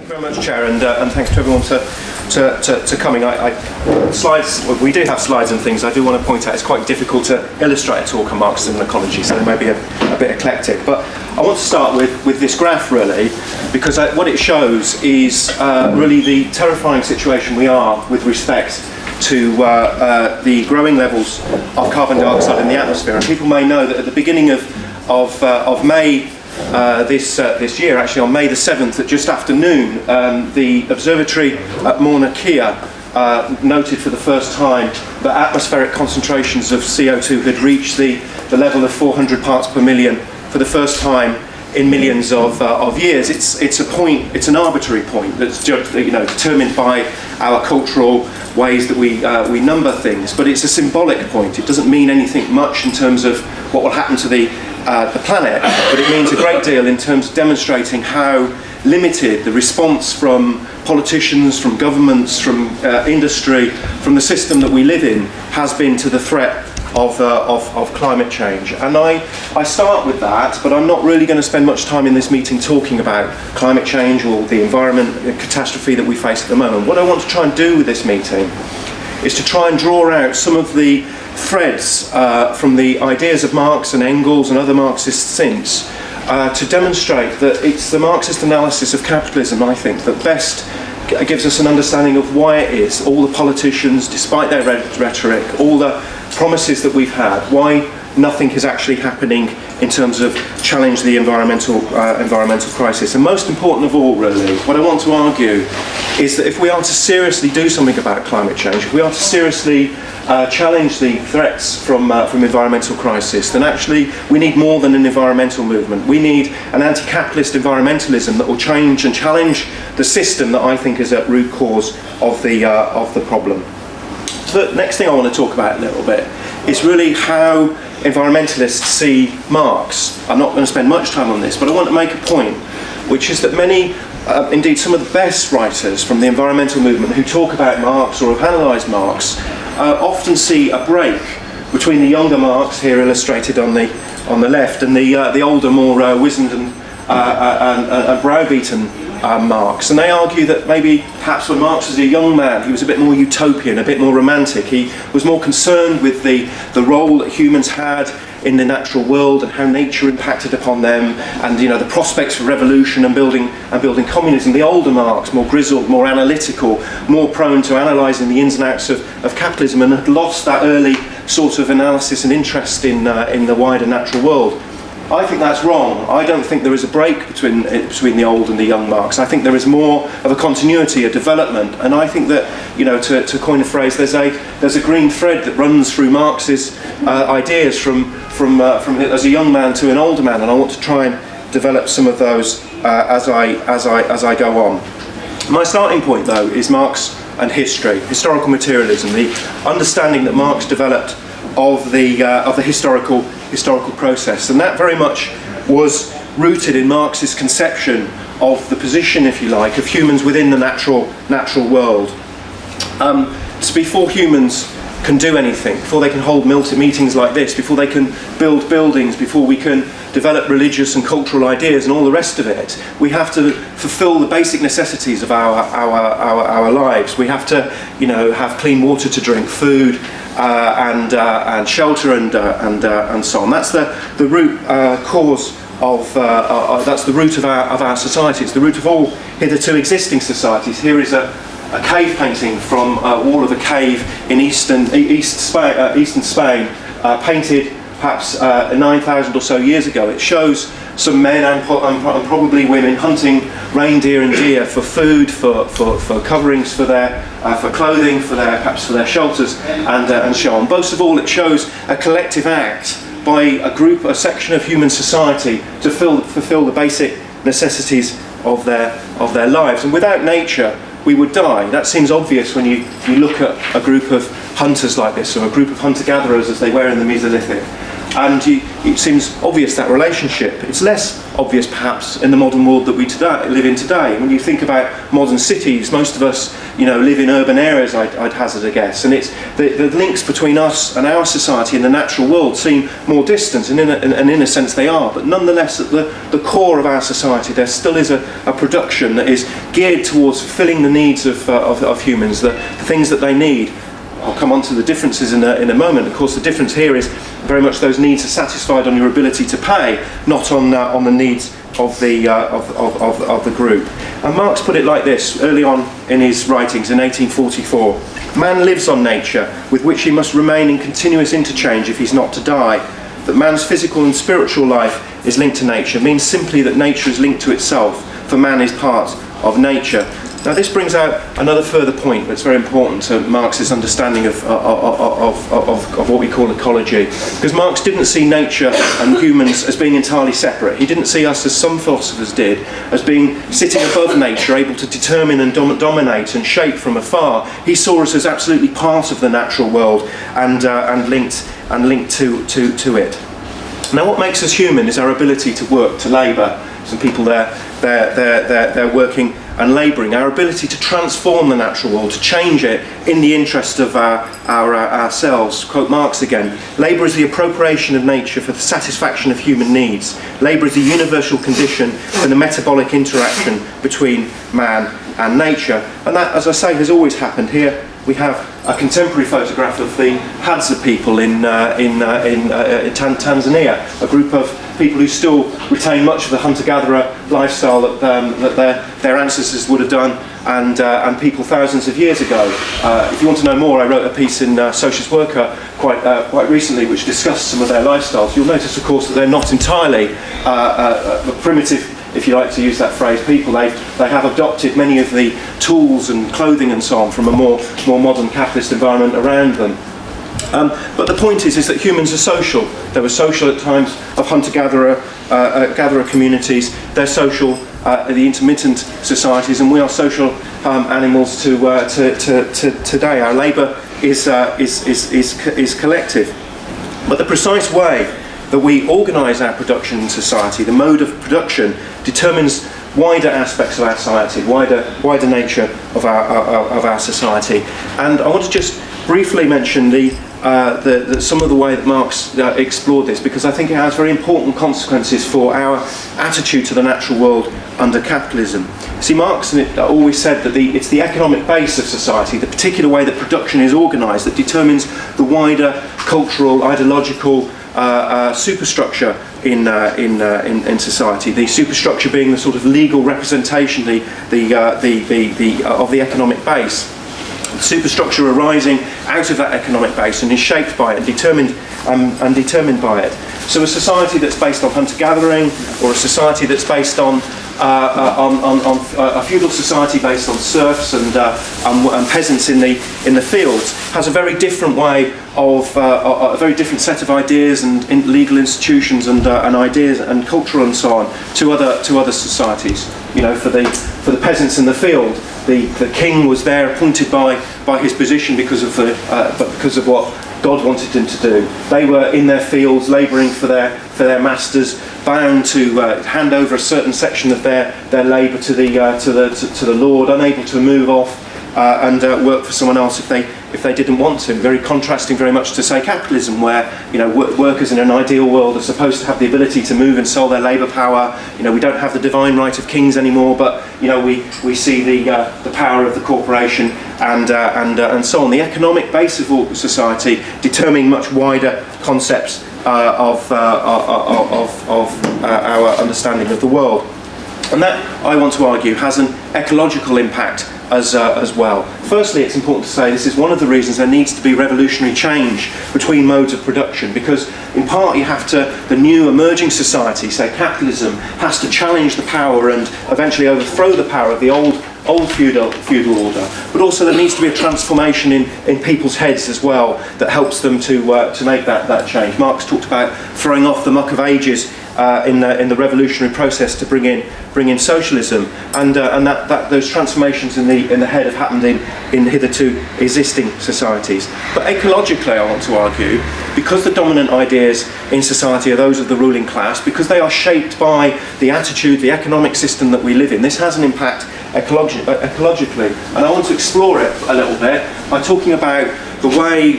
you very much, Chair, and thanks to everyone to coming. Slides. Well, we do have slides and things. I do want to point out it's quite difficult to illustrate a talk on Marxism and ecology, so they may be a bit eclectic. But I want to start with this graph, really, because what it shows is really the terrifying situation we are with respect to the growing levels of carbon dioxide in the atmosphere. And people may know that at the beginning of May this year, actually on May the 7th at just after noon, the observatory at Mauna Kea noted for the first time that atmospheric concentrations of CO2 had reached the level of 400 parts per million for the first time in millions of years. It's a point. It's an arbitrary point that's determined by our cultural ways that we number things. But it's a symbolic point. It doesn't mean anything much in terms of what will happen to the planet, but it means a great deal in terms of demonstrating how limited the response from politicians, from governments, from industry, from the system that we live in has been to the threat of climate change. And I start with that, but I'm not really going to spend much time in this meeting talking about climate change or the environment catastrophe that we face at the moment. What I want to try and do with this meeting is to try and draw out some of the threads from the ideas of Marx and Engels and other Marxists since to demonstrate that it's the Marxist analysis of capitalism, I think, that best gives us an understanding of why it is all the politicians, despite their rhetoric, all the promises that we've had, why nothing is actually happening in terms of challenge the environmental crisis. And most important of all, really, what I want to argue is that if we are to seriously do something about climate change, if we are to seriously challenge the threats from environmental crisis, then actually we need more than an environmental movement. We need an anti-capitalist environmentalism that will change and challenge the system that I think is at root cause of the problem. The next thing I want to talk about a little bit is really how environmentalists see Marx. I'm not going to spend much time on this, but I want to make a point, which is that many, indeed some of the best writers from the environmental movement who talk about Marx or have analysed Marx often see a break between the younger Marx, here illustrated on the left, and the older, more wizened and browbeaten Marx. And they argue that maybe perhaps when Marx was a young man he was a bit more utopian, a bit more romantic. He was more concerned with the role that humans had in the natural world and how nature impacted upon them, and the prospects for revolution and building communism. The older Marx, more grizzled, more analytical, more prone to analysing the ins and outs of capitalism, and had lost that early sort of analysis and interest in the wider natural world. I think that's wrong. I don't think there is a break between the old and the young Marx. I think there is more of a continuity, a development, and I think that, to coin a phrase, there's a green thread that runs through Marx's ideas from as a young man to an older man, and I want to try and develop some of those as I go on. My starting point, though, is Marx and history, historical materialism, the understanding that Marx developed of the historical process, and that very much was rooted in Marx's conception of the position, if you like, of humans within the natural world. It's before humans can do anything, before they can hold meetings like this, before they can build buildings, before we can develop religious and cultural ideas and all the rest of it, we have to fulfill the basic necessities of our lives. We have to, have clean water to drink, food, and shelter, and so on. That's the root cause of that's the root of our society. It's the root of all hitherto existing societies. Here is a cave painting from a wall of a cave in eastern Spain, painted perhaps 9,000 or so years ago. It shows some men and probably women hunting reindeer and deer for food, for coverings, for clothing, perhaps for their shelters, and so on. Most of all, it shows a collective act by a section of human society to fulfill the basic necessities of their lives. And without nature, we would die. That seems obvious when you look at a group of hunters like this, or a group of hunter-gatherers as they were in the Mesolithic. And it seems obvious, that relationship. It's less obvious perhaps in the modern world that we live in today. When you think about modern cities, most of us live in urban areas, I'd hazard a guess. And it's the links between us and our society and the natural world seem more distant, and in a sense they are. But nonetheless, at the core of our society, there still is a production that is geared towards fulfilling the needs of humans, the things that they need. I'll come on to the differences in a moment. Of course, the difference here is very much those needs are satisfied on your ability to pay, not on the needs of the group. And Marx put it like this early on in his writings in 1844: "Man lives on nature, with which he must remain in continuous interchange if he's not to die. That man's physical and spiritual life is linked to nature means simply that nature is linked to itself, for man is part of nature." Now this brings out another further point that's very important to Marx's understanding of what we call ecology. Because Marx didn't see nature and humans as being entirely separate. He didn't see us, as some philosophers did, as being sitting above nature, able to determine and dominate and shape from afar. He saw us as absolutely part of the natural world and linked to it. Now what makes us human is our ability to work, to labour. Some people they're working and labouring, our ability to transform the natural world, to change it in the interest of ourselves. Quote Marx again: "Labour is the appropriation of nature for the satisfaction of human needs. Labour is a universal condition for the metabolic interaction between man and nature." And that, as I say, has always happened. Here we have a contemporary photograph of the Hadza people in Tanzania, a group of people who still retain much of the hunter-gatherer lifestyle that their ancestors would have done, and people thousands of years ago. If you want to know more, I wrote a piece in Socialist Worker quite recently which discussed some of their lifestyles. You'll notice, of course, that they're not entirely primitive, if you like to use that phrase, people. They have adopted many of the tools and clothing and so on from a more modern capitalist environment around them. But the point is that humans are social. They were social at times of hunter-gatherer communities. They're social, the intermittent societies, and we are social animals to today. Our labour is collective. But the precise way that we organise our production in society, the mode of production, determines wider aspects of our society, wider nature of our society. And I want to just briefly mention some of the way that Marx explored this, because I think it has very important consequences for our attitude to the natural world under capitalism. See, Marx always said that it's the economic base of society, the particular way that production is organised, that determines the wider cultural, ideological superstructure in society. The superstructure being the sort of legal representation, of the economic base. The superstructure arising out of that economic base and is shaped by it, determined by it. So a society that's based on hunter-gathering, or a society that's based on a feudal society based on serfs and peasants in the fields, has a very different way of a very different set of ideas and legal institutions and ideas and cultural and so on to other societies. For the peasants in the field, the king was there appointed by his position because of what God wanted him to do. They were in their fields labouring for their masters, bound to hand over a certain section of their labour to the Lord, unable to move off and work for someone else if they didn't want to. Very contrasting very much to, say, capitalism, where workers in an ideal world are supposed to have the ability to move and sell their labour power. We don't have the divine right of kings anymore, but we see the power of the corporation and so on. The economic base of society determining much wider concepts of our understanding of the world. And that, I want to argue, has an ecological impact as well. Firstly, it's important to say this is one of the reasons there needs to be revolutionary change between modes of production, because in part the new emerging society, say capitalism, has to challenge the power and eventually overthrow the power of the old feudal order, but also there needs to be a transformation in people's heads as well that helps them to make that change. Marx talked about throwing off the muck of ages in the revolutionary process to bring in socialism, and that those transformations in the head have happened in hitherto existing societies. But ecologically, I want to argue, because the dominant ideas in society are those of the ruling class, because they are shaped by the attitude, the economic system that we live in, this has an impact ecologically. And I want to explore it a little bit by talking about the way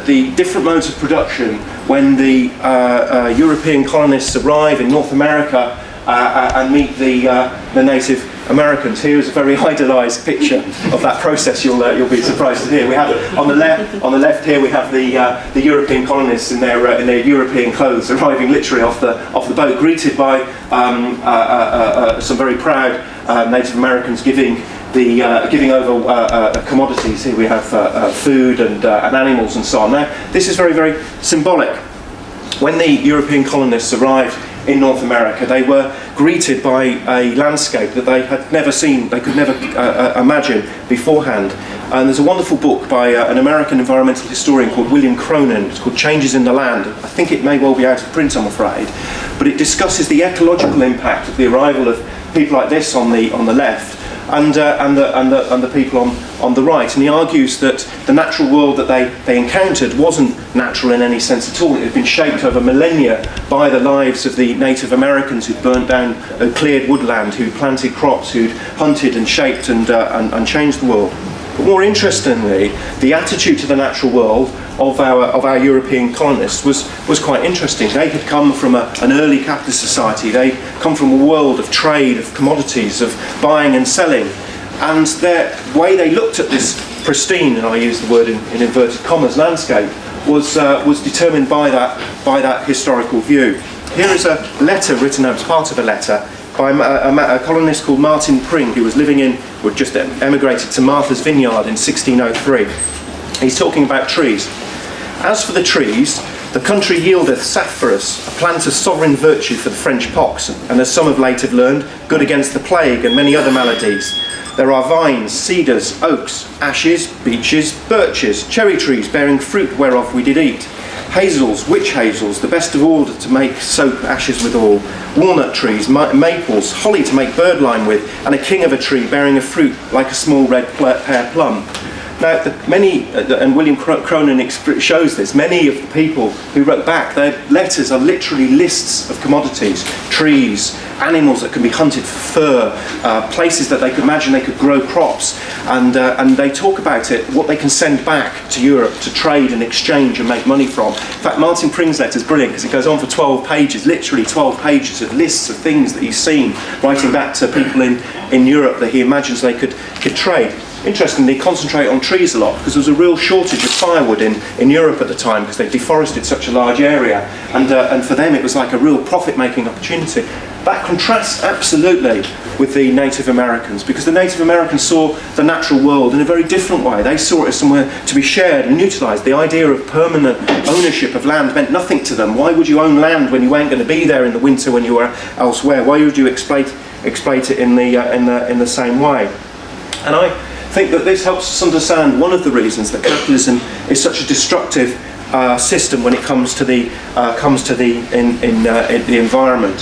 the different modes of production when the European colonists arrive in North America and meet the native Americans. Here is a very idealised picture of that process. You'll be surprised to hear. We have on the left here we have the European colonists in their European clothes arriving literally off the boat, greeted by some very proud Native Americans giving over commodities. Here we have food and animals and so on. Now this is very, very symbolic. When the European colonists arrived in North America, they were greeted by a landscape that they had never seen, they could never imagine beforehand. And there's a wonderful book by an American environmental historian called William Cronin. It's called Changes in the Land. I think it may well be out of print, I'm afraid, but it discusses the ecological impact of the arrival of people like this on the left and the people on the right. And he argues that the natural world that they encountered wasn't natural in any sense at all. It had been shaped over millennia by the lives of the Native Americans who'd burnt down cleared woodland, who'd planted crops, who'd hunted and shaped and changed the world. But more interestingly, the attitude to the natural world of our European colonists was quite interesting. They had come from an early capitalist society. They come from a world of trade, of commodities, of buying and selling. And the way they looked at this pristine, and I use the word in inverted commas, landscape, was determined by that historical view. Here is a letter written out as part of a letter by a colonist called Martin Pring, who was just emigrated to Martha's Vineyard in 1603. He's talking about trees. As for the trees, the country yieldeth sap for us, a plant of sovereign virtue for the French pox, and as some of late have learned, good against the plague and many other maladies. There are vines, cedars, oaks, ashes, beeches, birches, cherry trees bearing fruit whereof we did eat. Hazels, witch hazels, the best of all to make soap ashes withal. Walnut trees, maples, holly to make birdlime with, and a king of a tree bearing a fruit like a small red pear plum. Now, and William Cronin shows this, many of the people who wrote back, their letters are literally lists of commodities, trees, animals that can be hunted for fur, places that they could imagine they could grow crops, and they talk about it, what they can send back to Europe to trade and exchange and make money from. In fact, Martin Pring's letter is brilliant because it goes on for 12 pages, literally 12 pages of lists of things that he's seen, writing back to people in Europe that he imagines they could trade. Interestingly, they concentrate on trees a lot because there was a real shortage of firewood in Europe at the time because they deforested such a large area, and for them it was like a real profit-making opportunity. That contrasts absolutely with the Native Americans, because the Native Americans saw the natural world in a very different way. They saw it as somewhere to be shared and utilised. The idea of permanent ownership of land meant nothing to them. Why would you own land when you weren't going to be there in the winter when you were elsewhere? Why would you exploit it in the same way? And I think that this helps us understand one of the reasons that capitalism is such a destructive system when it comes to the environment.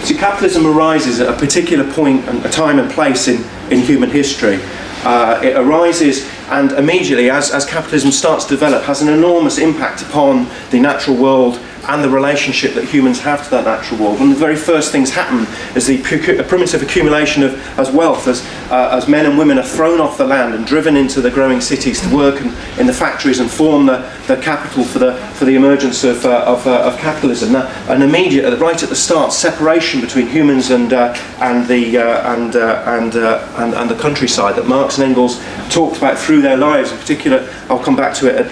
See, capitalism arises at a particular point and a time and place in human history. It arises and immediately, as capitalism starts to develop, has an enormous impact upon the natural world and the relationship that humans have to that natural world. One of the very first things happen is the primitive accumulation of wealth as men and women are thrown off the land and driven into the growing cities to work in the factories and form the capital for the emergence of capitalism. Now, an immediate, right at the start, separation between humans and the countryside that Marx and Engels talked about through their lives. In particular, I'll come back to it at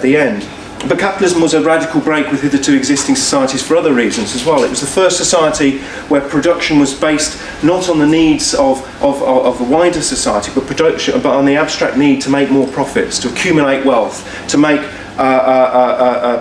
the end. But capitalism was a radical break with hitherto existing societies for other reasons as well. It was the first society where production was based not on the needs of the wider society, but on the abstract need to make more profits, to accumulate wealth, to make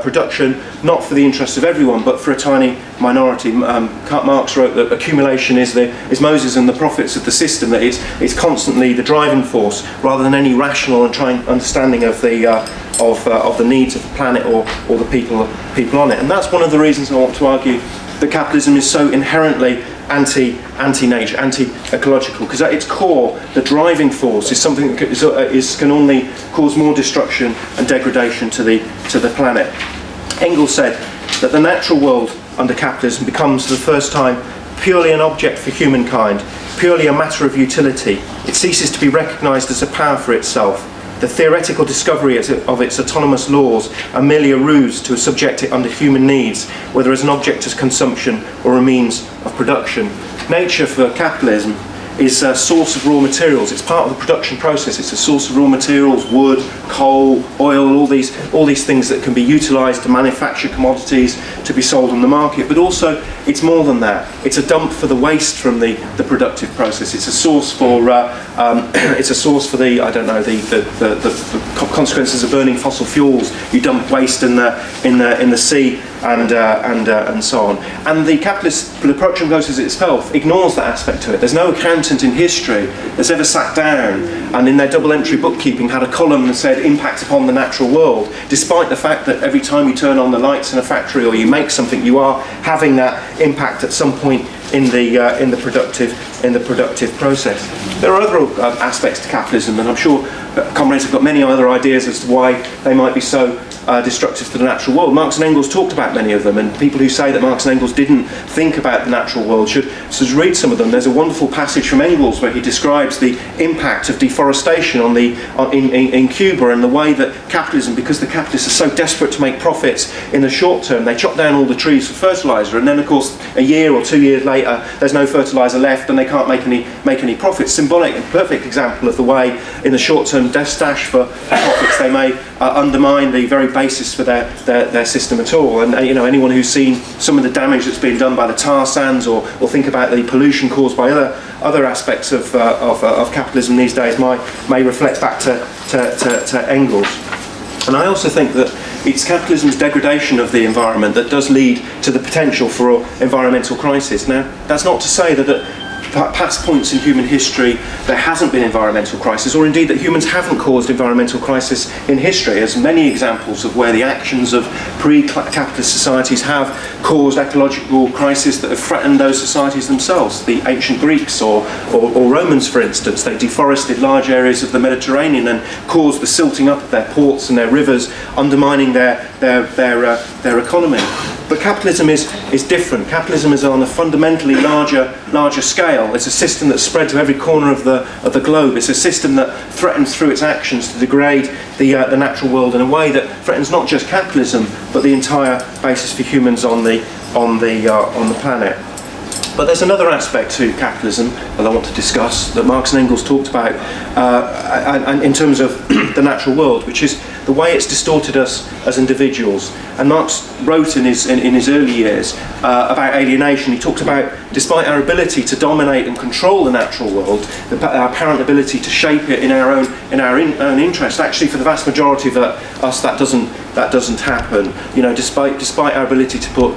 production not for the interest of everyone, but for a tiny minority. Marx wrote that accumulation is Moses and the prophets of the system, that it's constantly the driving force rather than any rational and understanding of the needs of the planet or the people on it. And that's one of the reasons I want to argue that capitalism is so inherently anti-nature, anti-ecological, because at its core, the driving force is something that can only cause more destruction and degradation to the planet. Engels said that the natural world under capitalism becomes for the first time purely an object for humankind, purely a matter of utility. It ceases to be recognised as a power for itself. The theoretical discovery of its autonomous laws are merely a ruse to subject it under human needs, whether as an object of consumption or a means of production. Nature for capitalism is a source of raw materials. It's part of the production process. It's a source of raw materials, wood, coal, oil, all these things that can be utilised to manufacture commodities to be sold on the market. But also, it's more than that. It's a dump for the waste from the productive process. It's a source for the consequences of burning fossil fuels. You dump waste in the sea and so on. And the capitalist production process itself ignores that aspect to it. There's no accountant in history that's ever sat down and in their double entry bookkeeping had a column that said impact upon the natural world, despite the fact that every time you turn on the lights in a factory or you make something, you are having that impact at some point in the productive process. There are other aspects to capitalism, and I'm sure comrades have got many other ideas as to why they might be so destructive to the natural world. Marx and Engels talked about many of them, and people who say that Marx and Engels didn't think about the natural world should read some of them. There's a wonderful passage from Engels where he describes the impact of deforestation in Cuba, and the way that capitalism, because the capitalists are so desperate to make profits in the short term, they chop down all the trees for fertiliser, and then of course a year or 2 years later there's no fertiliser left and they can't make any profits. Symbolic and perfect example of the way in the short term dash for profits they may undermine the very basis for their system at all. And anyone who's seen some of the damage that's been done by the tar sands, or think about the pollution caused by other aspects of capitalism these days, may reflect back to Engels. And I also think that it's capitalism's degradation of the environment that does lead to the potential for environmental crisis. Now, that's not to say that at past points in human history there hasn't been environmental crisis, or indeed that humans haven't caused environmental crisis in history. There's many examples of where the actions of pre-capitalist societies have caused ecological crises that have threatened those societies themselves. The ancient Greeks or Romans, for instance, they deforested large areas of the Mediterranean and caused the silting up of their ports and their rivers, undermining their economy. But capitalism is different. Capitalism is on a fundamentally larger scale. It's a system that's spread to every corner of the globe. It's a system that threatens through its actions to degrade the natural world in a way that threatens not just capitalism, but the entire basis for humans on the planet. But there's another aspect to capitalism that I want to discuss that Marx and Engels talked about and in terms of the natural world, which is the way it's distorted us as individuals. And Marx wrote in his early years about alienation. He talked about, despite our ability to dominate and control the natural world, our apparent ability to shape it in our own interest, actually for the vast majority of us that doesn't happen. Despite our ability to put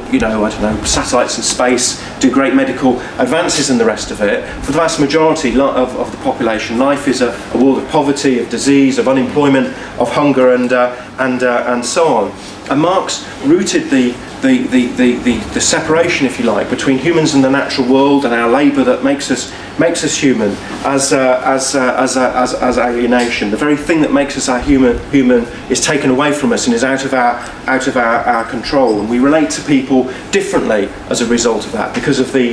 satellites in space, do great medical advances and the rest of it, for the vast majority of the population, life is a world of poverty, of disease, of unemployment, of hunger and so on. And Marx rooted the separation, if you like, between humans and the natural world and our labour that makes us human as alienation. The very thing that makes us human is taken away from us and is out of our control. And we relate to people differently as a result of that, because of the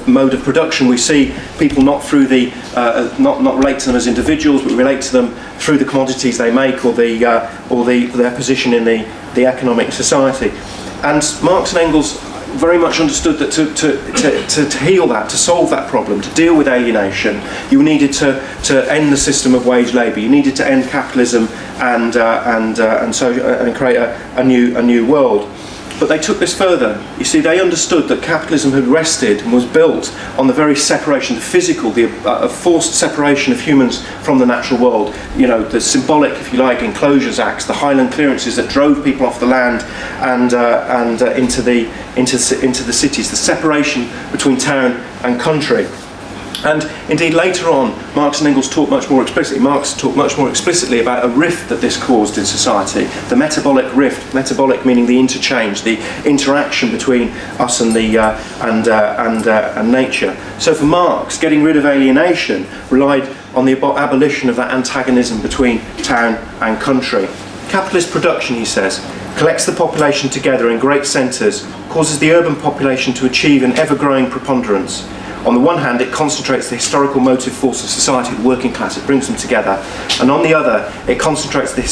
mode of production. We see people not through not relate to them as individuals, but we relate to them through the commodities they make or their position in the economic society. And Marx and Engels very much understood that to heal that, to solve that problem, to deal with alienation, you needed to end the system of wage labour. You needed to end capitalism and create a new world. But they took this further. You see, they understood that capitalism had rested and was built on the very separation, the physical, the forced separation of humans from the natural world. The symbolic, if you like, Enclosures Acts, the Highland clearances that drove people off the land and into the cities, the separation between town and country. And indeed, later on, Marx and Engels talked much more explicitly. Marx talked much more explicitly about a rift that this caused in society, the metabolic rift. Metabolic meaning the interchange, the interaction between us and and nature. So for Marx, getting rid of alienation relied on the abolition of that antagonism between town and country. Capitalist production, he says, collects the population together in great centres, causes the urban population to achieve an ever-growing preponderance. On the one hand, it concentrates the historical motive force of society, the working class, it brings them together, and on the other, it concentrates the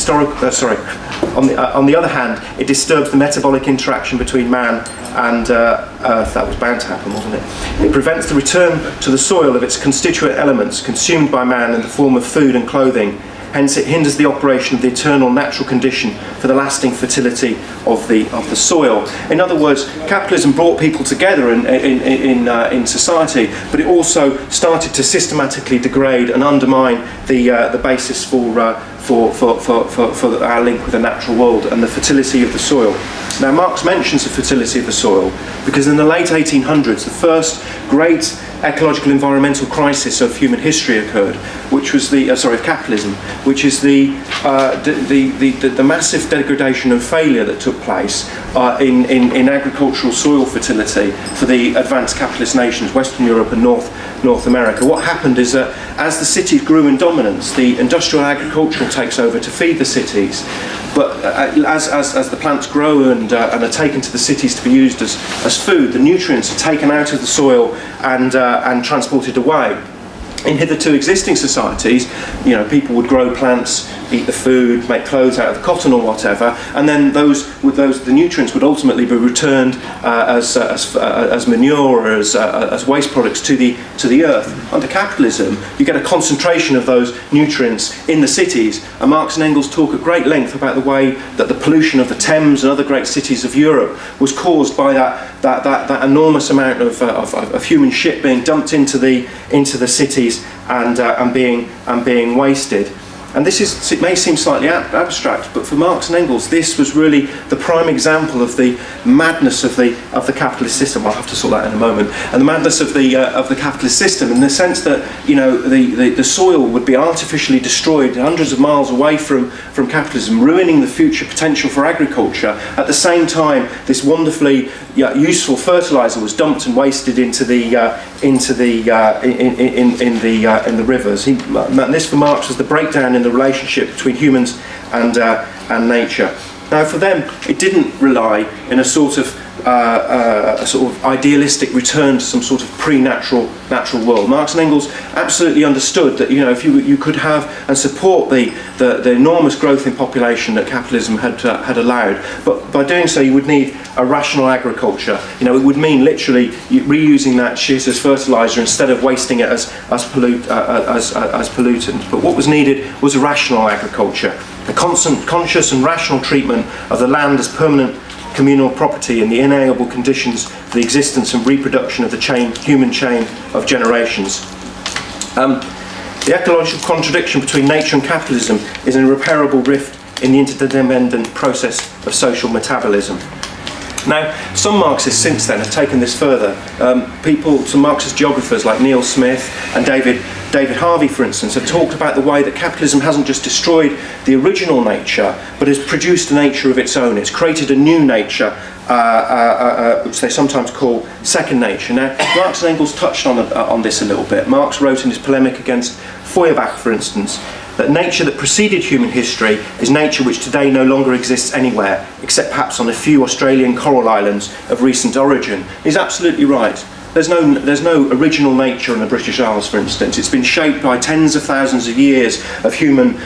on the other hand, it disturbs the metabolic interaction between man and earth. That was bound to happen, wasn't it? It prevents the return to the soil of its constituent elements consumed by man in the form of food and clothing. Hence, it hinders the operation of the eternal natural condition for the lasting fertility of the soil. In other words, capitalism brought people together in society, but it also started to systematically degrade and undermine the basis for our link with the natural world and the fertility of the soil. Now, Marx mentions the fertility of the soil because in the late 1800s, the first great ecological environmental crisis of human history occurred, which was of capitalism, which is the massive degradation and failure that took place in agricultural soil fertility for the advanced capitalist nations, Western Europe and North America. What happened is that as the cities grew in dominance, the industrial agricultural takes over to feed the cities. But as the plants grow and are taken to the cities to be used as food, the nutrients are taken out of the soil and transported away. In hitherto existing societies, people would grow plants, eat the food, make clothes out of the cotton or whatever, and then the nutrients would ultimately be returned as manure or as waste products to the earth. Under capitalism, you get a concentration of those nutrients in the cities, and Marx and Engels talk at great length about the way that the pollution of the Thames and other great cities of Europe was caused by that enormous amount of human shit being dumped into the cities and being wasted. And it may seem slightly abstract, but for Marx and Engels, this was really the prime example of the madness of the capitalist system. I'll have to sort that in a moment. And the madness of the capitalist system, in the sense that the soil would be artificially destroyed hundreds of miles away from capitalism, ruining the future potential for agriculture. At the same time, this wonderfully useful fertilizer was dumped and wasted into the rivers. And this for Marx was the breakdown in the relationship between humans and nature. Now, for them, it didn't rely in a sort of idealistic return to some sort of pre-natural world. Marx and Engels absolutely understood that if you could have and support the enormous growth in population that capitalism had allowed, but by doing so you would need a rational agriculture. It would mean literally reusing that shit as fertilizer instead of wasting it as pollutant. But what was needed was a rational agriculture, a conscious and rational treatment of the land as permanent communal property and the inalienable conditions for the existence and reproduction of the human chain of generations. The ecological contradiction between nature and capitalism is an irreparable rift in the interdependent process of social metabolism. Now, some Marxists since then have taken this further. Some Marxist geographers like Neil Smith and David Harvey, for instance, have talked about the way that capitalism hasn't just destroyed the original nature, but has produced a nature of its own. It's created a new nature, which they sometimes call second nature. Now, Marx and Engels touched on this a little bit. Marx wrote in his polemic against Feuerbach, for instance, that nature that preceded human history is nature which today no longer exists anywhere, except perhaps on a few Australian coral islands of recent origin. He's absolutely right. There's no original nature in the British Isles, for instance. It's been shaped by tens of thousands of years of human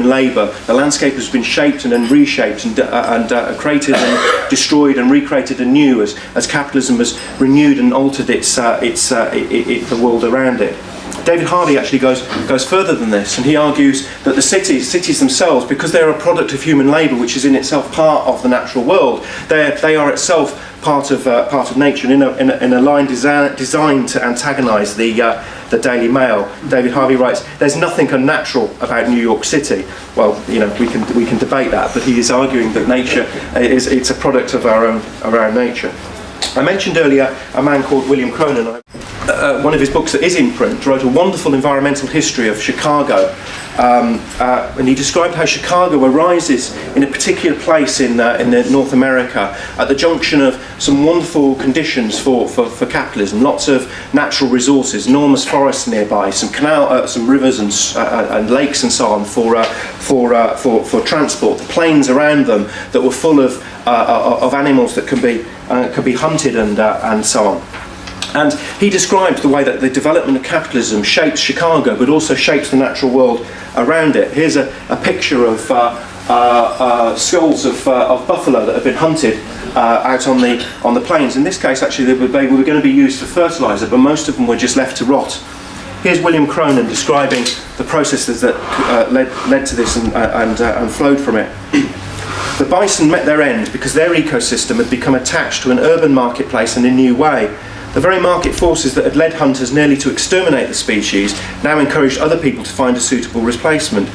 labour. The landscape has been shaped and then reshaped and created and destroyed and recreated anew as capitalism has renewed and altered the world around it. David Harvey actually goes further than this, and he argues that the cities themselves, because they're a product of human labour, which is in itself part of the natural world, they are itself part of nature, in a line designed to antagonise the Daily Mail. David Harvey writes, "There's nothing unnatural about New York City." Well, we can debate that, but he is arguing that nature it's a product of our own nature. I mentioned earlier a man called William Cronin. One of his books that is in print wrote a wonderful environmental history of Chicago, and he described how Chicago arises in a particular place in North America at the junction of some wonderful conditions for capitalism. Lots of natural resources, enormous forests nearby, some rivers and lakes and so on for transport. The plains around them that were full of animals that could be hunted and so on. And he describes the way that the development of capitalism shapes Chicago, but also shapes the natural world around it. Here's a picture of skulls of buffalo that have been hunted out on the plains. In this case, actually, they were going to be used for fertilizer, but most of them were just left to rot. Here's William Cronin describing the processes that led to this and flowed from it. The bison met their end because their ecosystem had become attached to an urban marketplace in a new way. The very market forces that had led hunters nearly to exterminate the species now encouraged other people to find a suitable replacement.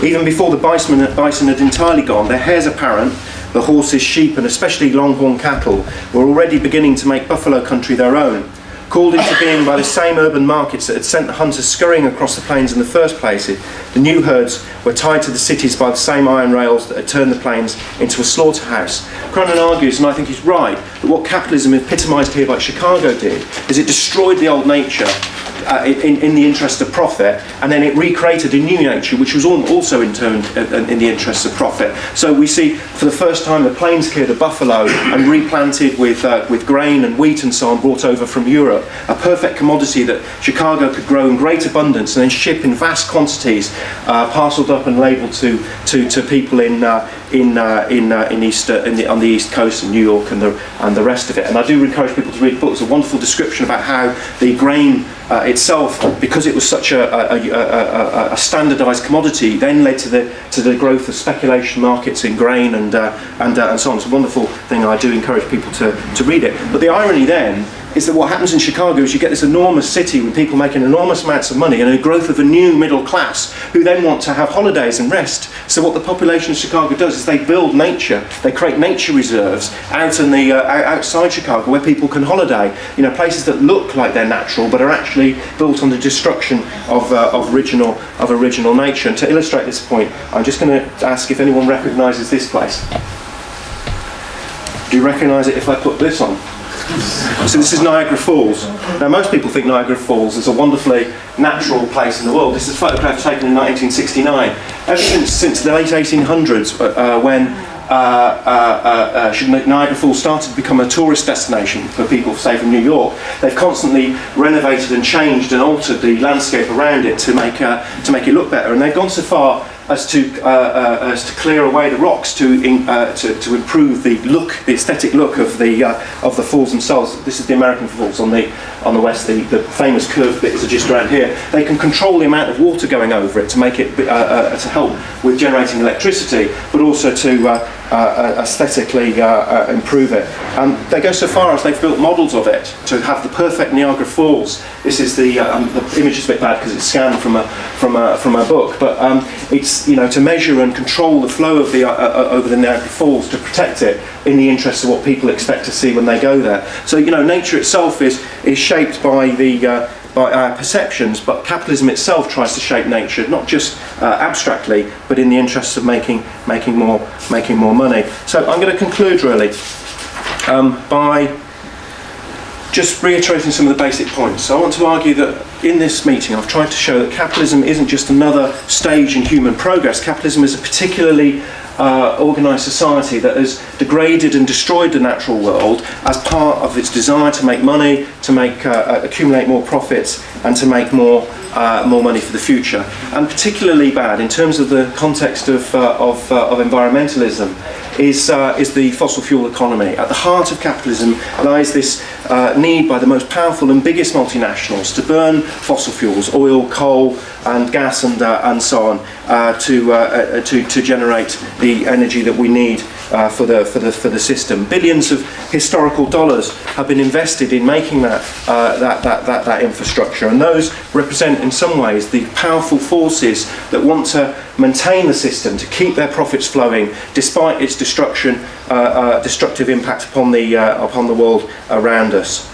Even before the bison had entirely gone, their heirs apparent, the horses, sheep and especially longhorn cattle, were already beginning to make buffalo country their own. Called into being by the same urban markets that had sent the hunters scurrying across the plains in the first place, the new herds were tied to the cities by the same iron rails that had turned the plains into a slaughterhouse. Cronin argues, and I think he's right, that what capitalism epitomised here by Chicago did is it destroyed the old nature in the interest of profit, and then it recreated a new nature which was also in turn in the interest of profit. So we see for the first time the plains cleared of buffalo and replanted with grain and wheat and so on brought over from Europe, a perfect commodity that Chicago could grow in great abundance and then ship in vast quantities, parcelled up and labelled to people on the East Coast in New York and the rest of it. And I do encourage people to read the book. It's a wonderful description about how the grain itself, because it was such a standardised commodity, then led to the growth of speculation markets in grain and so on. It's a wonderful thing. I do encourage people to read it. But the irony then is that what happens in Chicago is you get this enormous city with people making enormous amounts of money and a growth of a new middle class who then want to have holidays and rest. So what the population of Chicago does is they build nature. They create nature reserves out in outside Chicago where people can holiday. You know, places that look like they're natural but are actually built on the destruction of original nature. And to illustrate this point, I'm just going to ask if anyone recognises this place. Do you recognise it if I put this on? So this is Niagara Falls. Now most people think Niagara Falls is a wonderfully natural place in the world. This is a photograph taken in 1969. Ever since the late 1800s, when Niagara Falls started to become a tourist destination for people, say from New York, they've constantly renovated and changed and altered the landscape around it to make it look better. And they've gone so far as to clear away the rocks to improve the aesthetic look of the falls themselves. This is the American Falls on the west. The famous curved bits are just around here. They can control the amount of water going over it to make it to help with generating electricity, but also to aesthetically improve it. They go so far as they've built models of it to have the perfect Niagara Falls. This is the image is a bit bad because it's scanned from a book, but it's to measure and control the flow of over the Niagara Falls to protect it in the interest of what people expect to see when they go there. So nature itself is shaped by our perceptions, but capitalism itself tries to shape nature, not just abstractly, but in the interests of making more money. So I'm going to conclude really by just reiterating some of the basic points. So I want to argue that in this meeting I've tried to show that capitalism isn't just another stage in human progress. Capitalism is a particularly organised society that has degraded and destroyed the natural world as part of its desire to make money, to accumulate more profits, and to make more money for the future. And particularly bad in terms of the context of environmentalism is the fossil fuel economy. At the heart of capitalism lies this need by the most powerful and biggest multinationals to burn fossil fuels, oil, coal, and gas, and so on, to generate the energy that we need for the system. Billions of historical dollars have been invested in making that infrastructure, and those represent in some ways the powerful forces that want to maintain the system, to keep their profits flowing despite its destructive impact upon the world around us.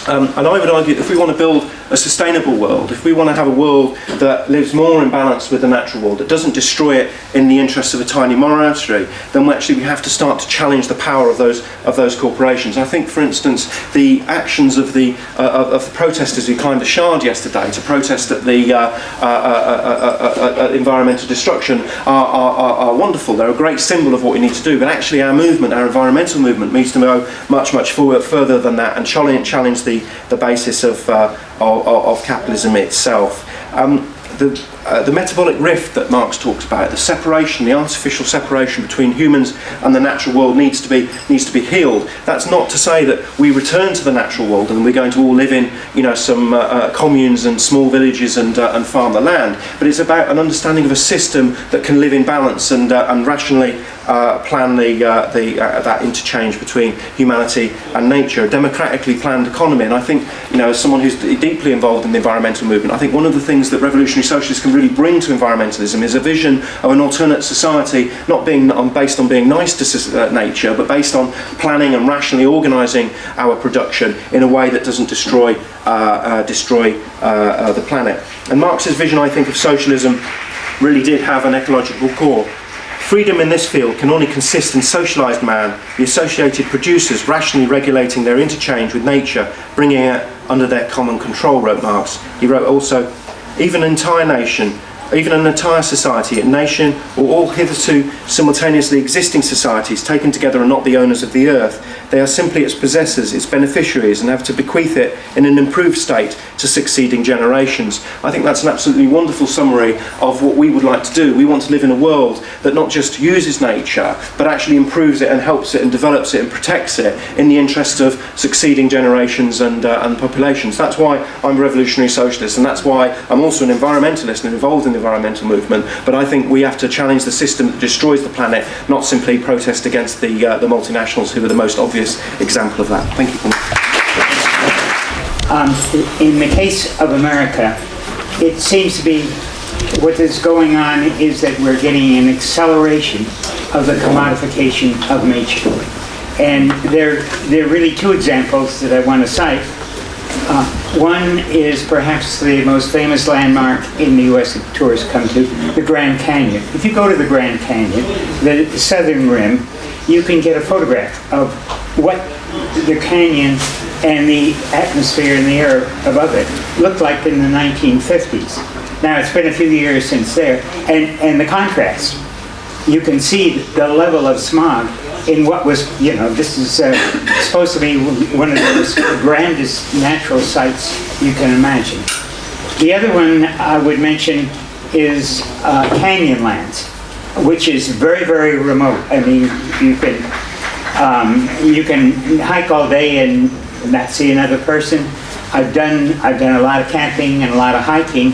And I would argue that if we want to build a sustainable world, if we want to have a world that lives more in balance with the natural world, that doesn't destroy it in the interests of a tiny monastery, then we have to start to challenge the power of those corporations. I think, for instance, the actions of the protesters who climbed the Shard yesterday to protest at the environmental destruction are wonderful. They're a great symbol of what we need to do. But actually, our movement, our environmental movement, needs to go much further than that and challenge the basis of capitalism itself. The metabolic rift that Marx talks about, the separation, the artificial separation between humans and the natural world needs to be healed. That's not to say that we return to the natural world and we're going to all live in, some communes and small villages and farm the land. But it's about an understanding of a system that can live in balance and rationally plan that interchange between humanity and nature, a democratically planned economy. And I think, as someone who's deeply involved in the environmental movement, I think one of the things that revolutionary socialists can really bring to environmentalism is a vision of an alternate society, not based on being nice to nature, but based on planning and rationally organising our production in a way that doesn't destroy the planet. And Marx's vision, I think, of socialism really did have an ecological core. Freedom in this field can only consist in socialised man, the associated producers rationally regulating their interchange with nature, bringing it under their common control, wrote Marx. He wrote also, even an entire nation, even an entire society, a nation, or all hitherto simultaneously existing societies taken together are not the owners of the earth. They are simply its possessors, its beneficiaries, and have to bequeath it in an improved state to succeeding generations. I think that's an absolutely wonderful summary of what we would like to do. We want to live in a world that not just uses nature, but actually improves it and helps it and develops it and protects it in the interest of succeeding generations and populations. That's why I'm a revolutionary socialist, and that's why I'm also an environmentalist and involved in the environmental movement. But I think we have to challenge the system that destroys the planet, not simply protest against the multinationals, who are the most obvious example of that. Thank you. In the case of America, it seems to be what is going on is that we're getting an acceleration of the commodification of nature. And there are really two examples that I want to cite. One is perhaps the most famous landmark in the U.S. that tourists come to, the Grand Canyon. If you go to the Grand Canyon, the southern rim, you can get a photograph of what the canyon and the atmosphere and the air above it looked like in the 1950s. Now, it's been a few years since there, and the contrast. You can see the level of smog in what was, this is supposed to be one of the grandest natural sights you can imagine. The other one I would mention is Canyonlands, which is very, very remote. I mean, you can hike all day and not see another person. I've done a lot of camping and a lot of hiking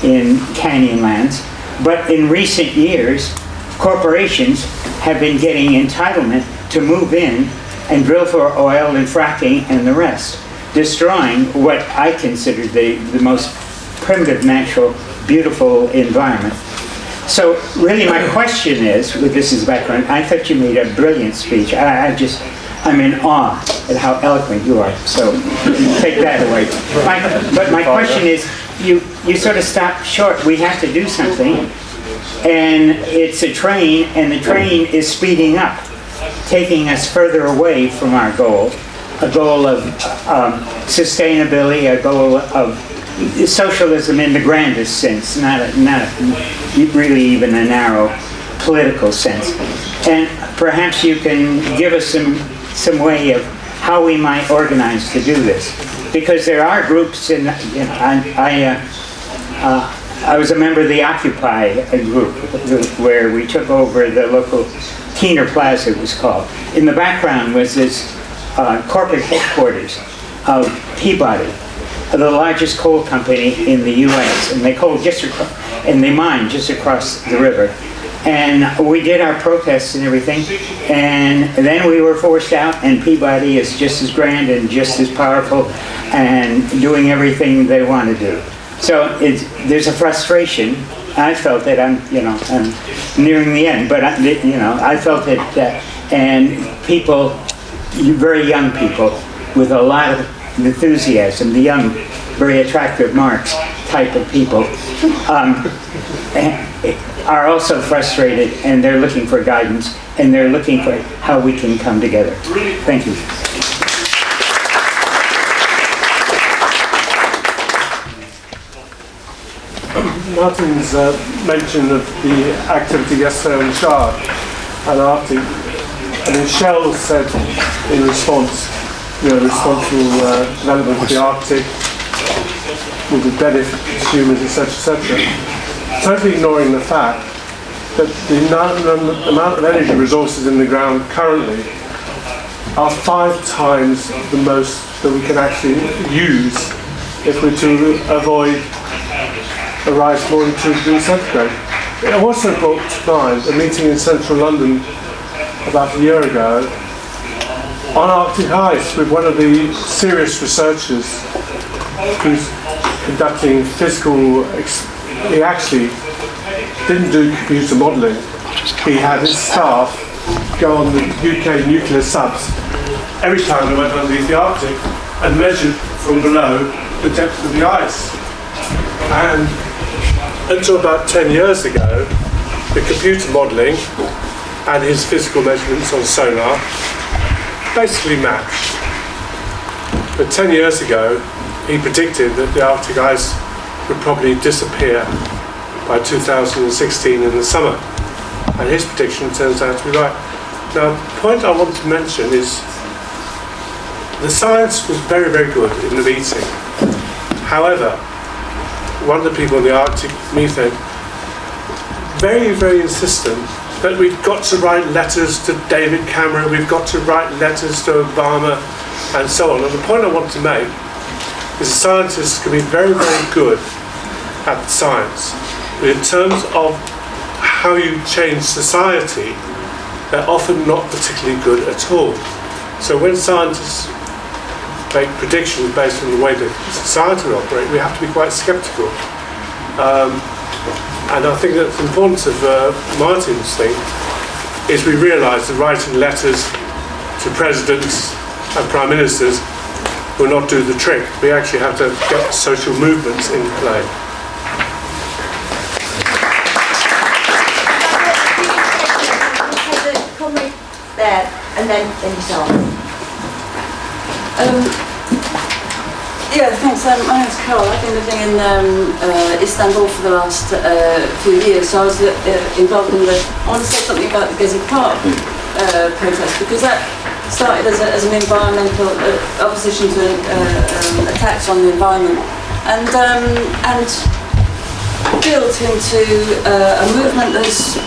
in Canyonlands, but in recent years, corporations have been getting entitlement to move in and drill for oil and fracking and the rest, destroying what I consider the most primitive, natural, beautiful environment. So really my question is, with this as background, I thought you made a brilliant speech. I'm in awe at how eloquent you are, so take that away. But my question is, you sort of stopped short. We have to do something, and it's a train, and the train is speeding up, taking us further away from our goal, a goal of sustainability, a goal of socialism in the grandest sense, not really even a narrow political sense. And perhaps you can give us some way of how we might organize to do this, because there are groups in. I was a member of the Occupy group, where we took over the local Keener Plaza, it was called. In the background was this corporate headquarters of Peabody, the largest coal company in the U.S., and they mine just across the river. And we did our protests and everything, and then we were forced out, and Peabody is just as grand and just as powerful and doing everything they want to do. So there's a frustration. I felt that I'm nearing the end, but I felt that, and people, very young people with a lot of enthusiasm, the young very attractive Marx type of people, are also frustrated, and they're looking for guidance, and they're looking for how we can come together. Thank you. Martin's mention of the activity yesterday on Shard and Arctic. I mean, Shell said in response, responsible development of the Arctic will be benefit to consumers, etc., etc. Totally ignoring the fact that the amount of energy resources in the ground currently are 5 times the most that we can actually use if we're to avoid a rise more than 2 degrees centigrade. It also brought to mind a meeting in central London about a year ago on Arctic ice with one of the serious researchers who's conducting physical. He actually didn't do computer modelling. He had his staff go on the UK nuclear subs every time they went underneath the Arctic and measured from below the depth of the ice. And until about 10 years ago, the computer modelling and his physical measurements on sonar basically matched. But 10 years ago, he predicted that the Arctic ice would probably disappear by 2016 in the summer. And his prediction turns out to be right. Now, the point I want to mention is the science was very, very good in the meeting. However, one of the people in the Arctic methane, very, very insistent that we've got to write letters to David Cameron, we've got to write letters to Obama, and so on. And the point I want to make is scientists can be very, very good at science, but in terms of how you change society, they're often not particularly good at all. So when scientists make predictions based on the way that society will operate, we have to be quite sceptical. And I think that the importance of Martin's thing is we realise that writing letters to presidents and prime ministers will not do the trick. We actually have to get social movements in play. There, and then yourself. Yeah, thanks. My name's Carol. I've been living in Istanbul for the last few years, so I was involved in I want to say something about the Gezi Park protest, because that started as an environmental opposition to attacks on the environment, and built into a movement that's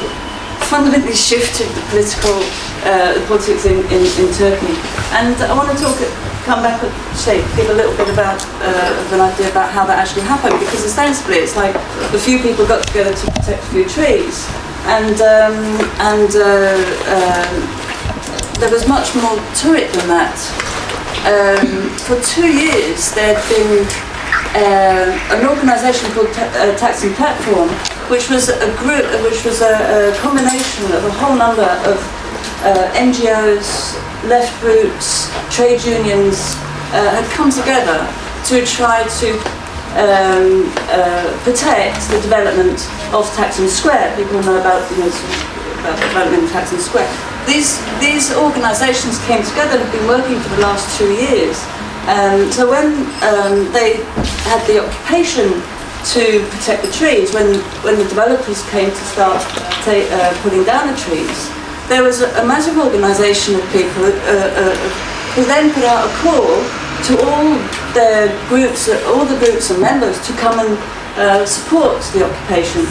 fundamentally shifted the politics in Turkey. And I want to come back and give a little bit of an idea about how that actually happened, because ostensibly it's like a few people got together to protect a few trees, and there was much more to it than that. For 2 years there'd been an organisation called Taksim Platform, which was a group, which was a combination of a whole number of NGOs, left groups, trade unions, had come together to try to protect the development of Taksim Square. People know about the development of Taksim Square. These organisations came together and have been working for the last 2 years. So when they had the occupation to protect the trees, when the developers came to start pulling down the trees, there was a massive organisation of people who then put out a call to all the groups and members to come and support the occupation.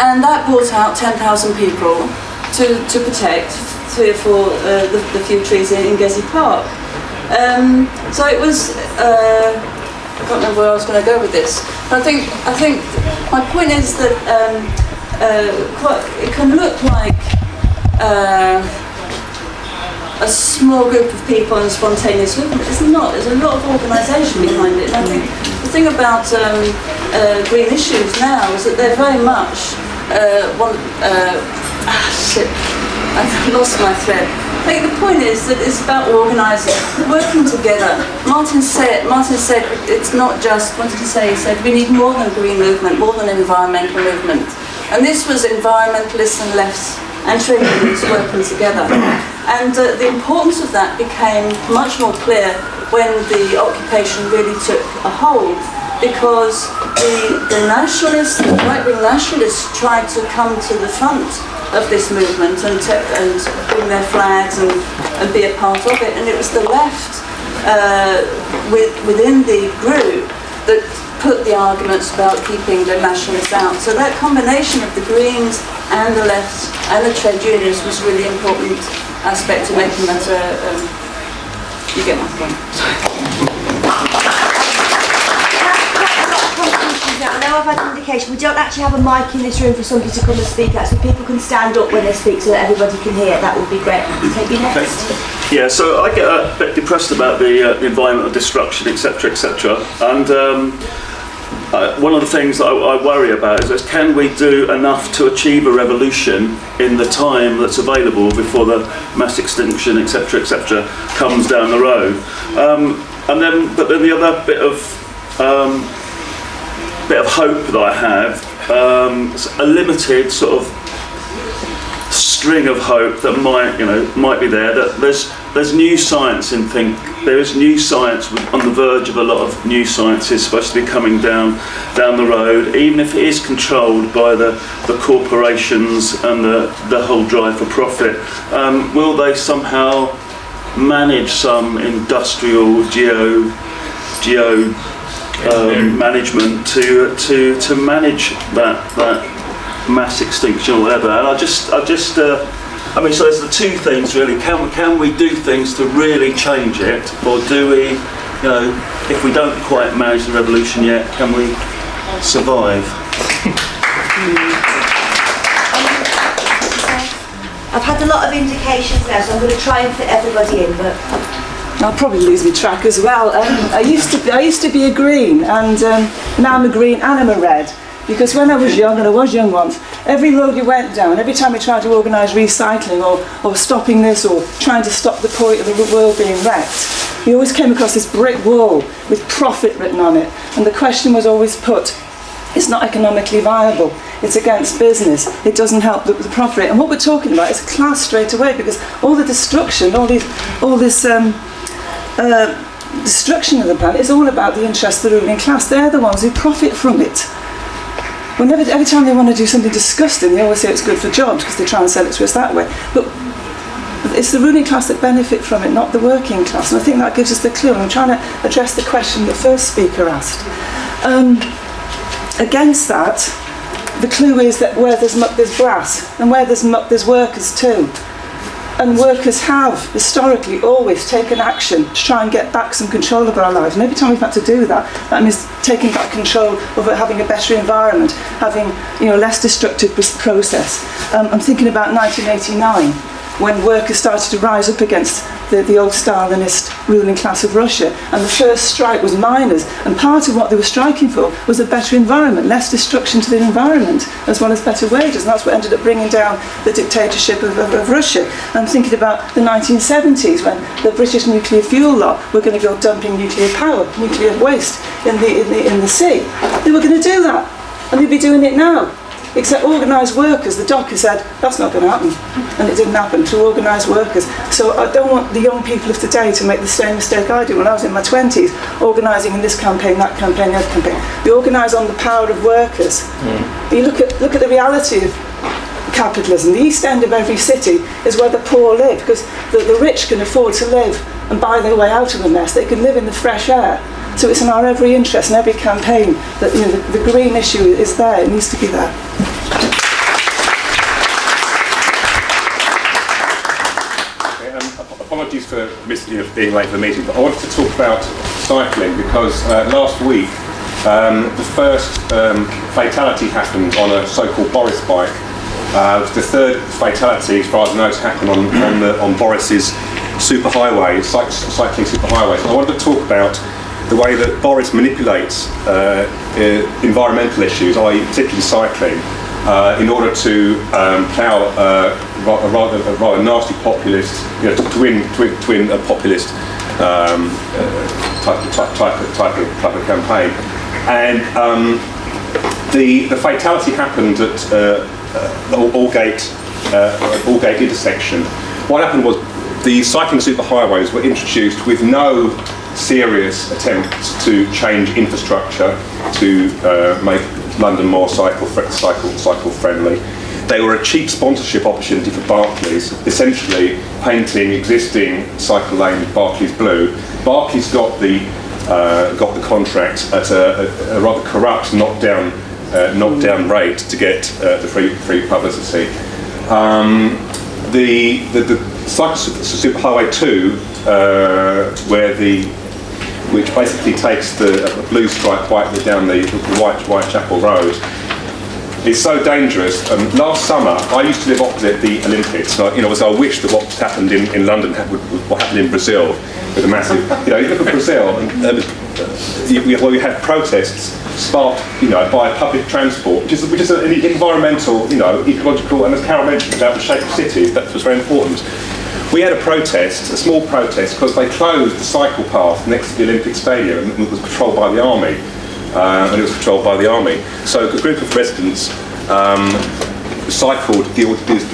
And that brought out 10,000 people to protect 3 or 4 the few trees in Gezi Park. So it was. I can't remember where I was going to go with this. But I think my point is that it can look like a small group of people and a spontaneous movement. It's not. There's a lot of organisation behind it. And I think the thing about green issues now is that they're very much I've lost my thread. think the point is that it's about organising, working together. Martin said it's not just, what did he say? He said we need more than green movement, more than environmental movement. And this was environmentalists and lefts and trade unions working together. And the importance of that became much more clear when the occupation really took a hold, because the nationalists, the right-wing nationalists, tried to come to the front of this movement and bring their flags and be a part of it. And it was the left within the group that put the arguments about keeping the nationalists out. So that combination of the Greens and the left and the trade unions was really important aspect to making that you get my point. I know I've had an indication. We don't actually have a mic in this room for somebody to come and speak at, so people can stand up when they speak so that everybody can hear. That would be great. Take you next. Yeah, so I get a bit depressed about the environmental destruction, etc., etc. And one of the things that I worry about is can we do enough to achieve a revolution in the time that's available before the mass extinction, etc., etc., comes down the road. But then the other bit of hope that I have, a limited sort of string of hope that might be there. That there's new science there is new science on the verge of a lot of new science is supposed to be coming down the road, even if it is controlled by the corporations and the whole drive for profit. Will they somehow manage some industrial geo management to manage that mass extinction or whatever? And so there's the two things really. Can we do things to really change it, or do we, if we don't quite manage the revolution yet, can we survive? I've had a lot of indications now, so I'm going to try and fit everybody in, but I'll probably lose my track as well. I used to be a green, and now I'm a green and I'm a red. Because when I was young, and I was young once, every road you went down, every time we tried to organise recycling or stopping this or trying to stop the point of the world being wrecked, you always came across this brick wall with profit written on it. And the question was always put, it's not economically viable, it's against business, it doesn't help the profit. And what we're talking about is class straight away, because all the destruction, all this destruction of the planet is all about the interests of the ruling class. They're the ones who profit from it. Every time they want to do something disgusting, they always say it's good for jobs because they try and sell it to us that way. But it's the ruling class that benefit from it, not the working class. And I think that gives us the clue. I'm trying to address the question the first speaker asked. Against that, the clue is that where there's muck, there's grass, and where there's muck, there's workers too. And workers have historically always taken action to try and get back some control of our lives. And every time we've had to do that, that means taking back control of having a better environment, having less destructive process. I'm thinking about 1989, when workers started to rise up against the old Stalinist ruling class of Russia. And the first strike was miners. And part of what they were striking for was a better environment, less destruction to the environment, as well as better wages. And that's what ended up bringing down the dictatorship of Russia. I'm thinking about the 1970s, when the British nuclear fuel lot were going to go dumping nuclear power, nuclear waste in the sea. They were going to do that. And they'd be doing it now. Except organised workers, the docker said, that's not going to happen. And it didn't happen through organised workers. So I don't want the young people of today to make the same mistake I did when I was in my 20s, organising in this campaign, that campaign, that campaign. They organise on the power of workers. You look at the reality of capitalism. The east end of every city is where the poor live, because the rich can afford to live and buy their way out of the mess. They can live in the fresh air. So it's in our every interest, in every campaign, that the green issue is there. It needs to be there. Apologies for being late for the meeting, but I wanted to talk about cycling because last week the first fatality happened on a so-called Boris bike. It was the third fatality, as far as I know, to happen on Boris's superhighway, cycling superhighway. So I wanted to talk about the way that Boris manipulates environmental issues, i.e. particularly cycling, in order to plough a rather nasty populist, to win a populist type of campaign. And the fatality happened at Aldgate intersection. What happened was the cycling superhighways were introduced with no serious attempt to change infrastructure to make London more cycle friendly. They were a cheap sponsorship opportunity for Barclays, essentially painting existing cycle lanes Barclays blue. Barclays got the contract at a rather corrupt knockdown rate to get the free publicity. The cycle superhighway 2, which basically takes the blue stripe right down the Whitechapel Road, is so dangerous. Last summer, I used to live opposite the Olympics. So, I wish that what happened in London what happened in Brazil with a massive. You look at Brazil, and we had protests sparked, by public transport, which is an environmental, ecological, and as Carol mentioned about the shape of cities, that was very important. We had a small protest, because they closed the cycle path next to the Olympic Stadium, and it was patrolled by the army. So a group of residents cycled the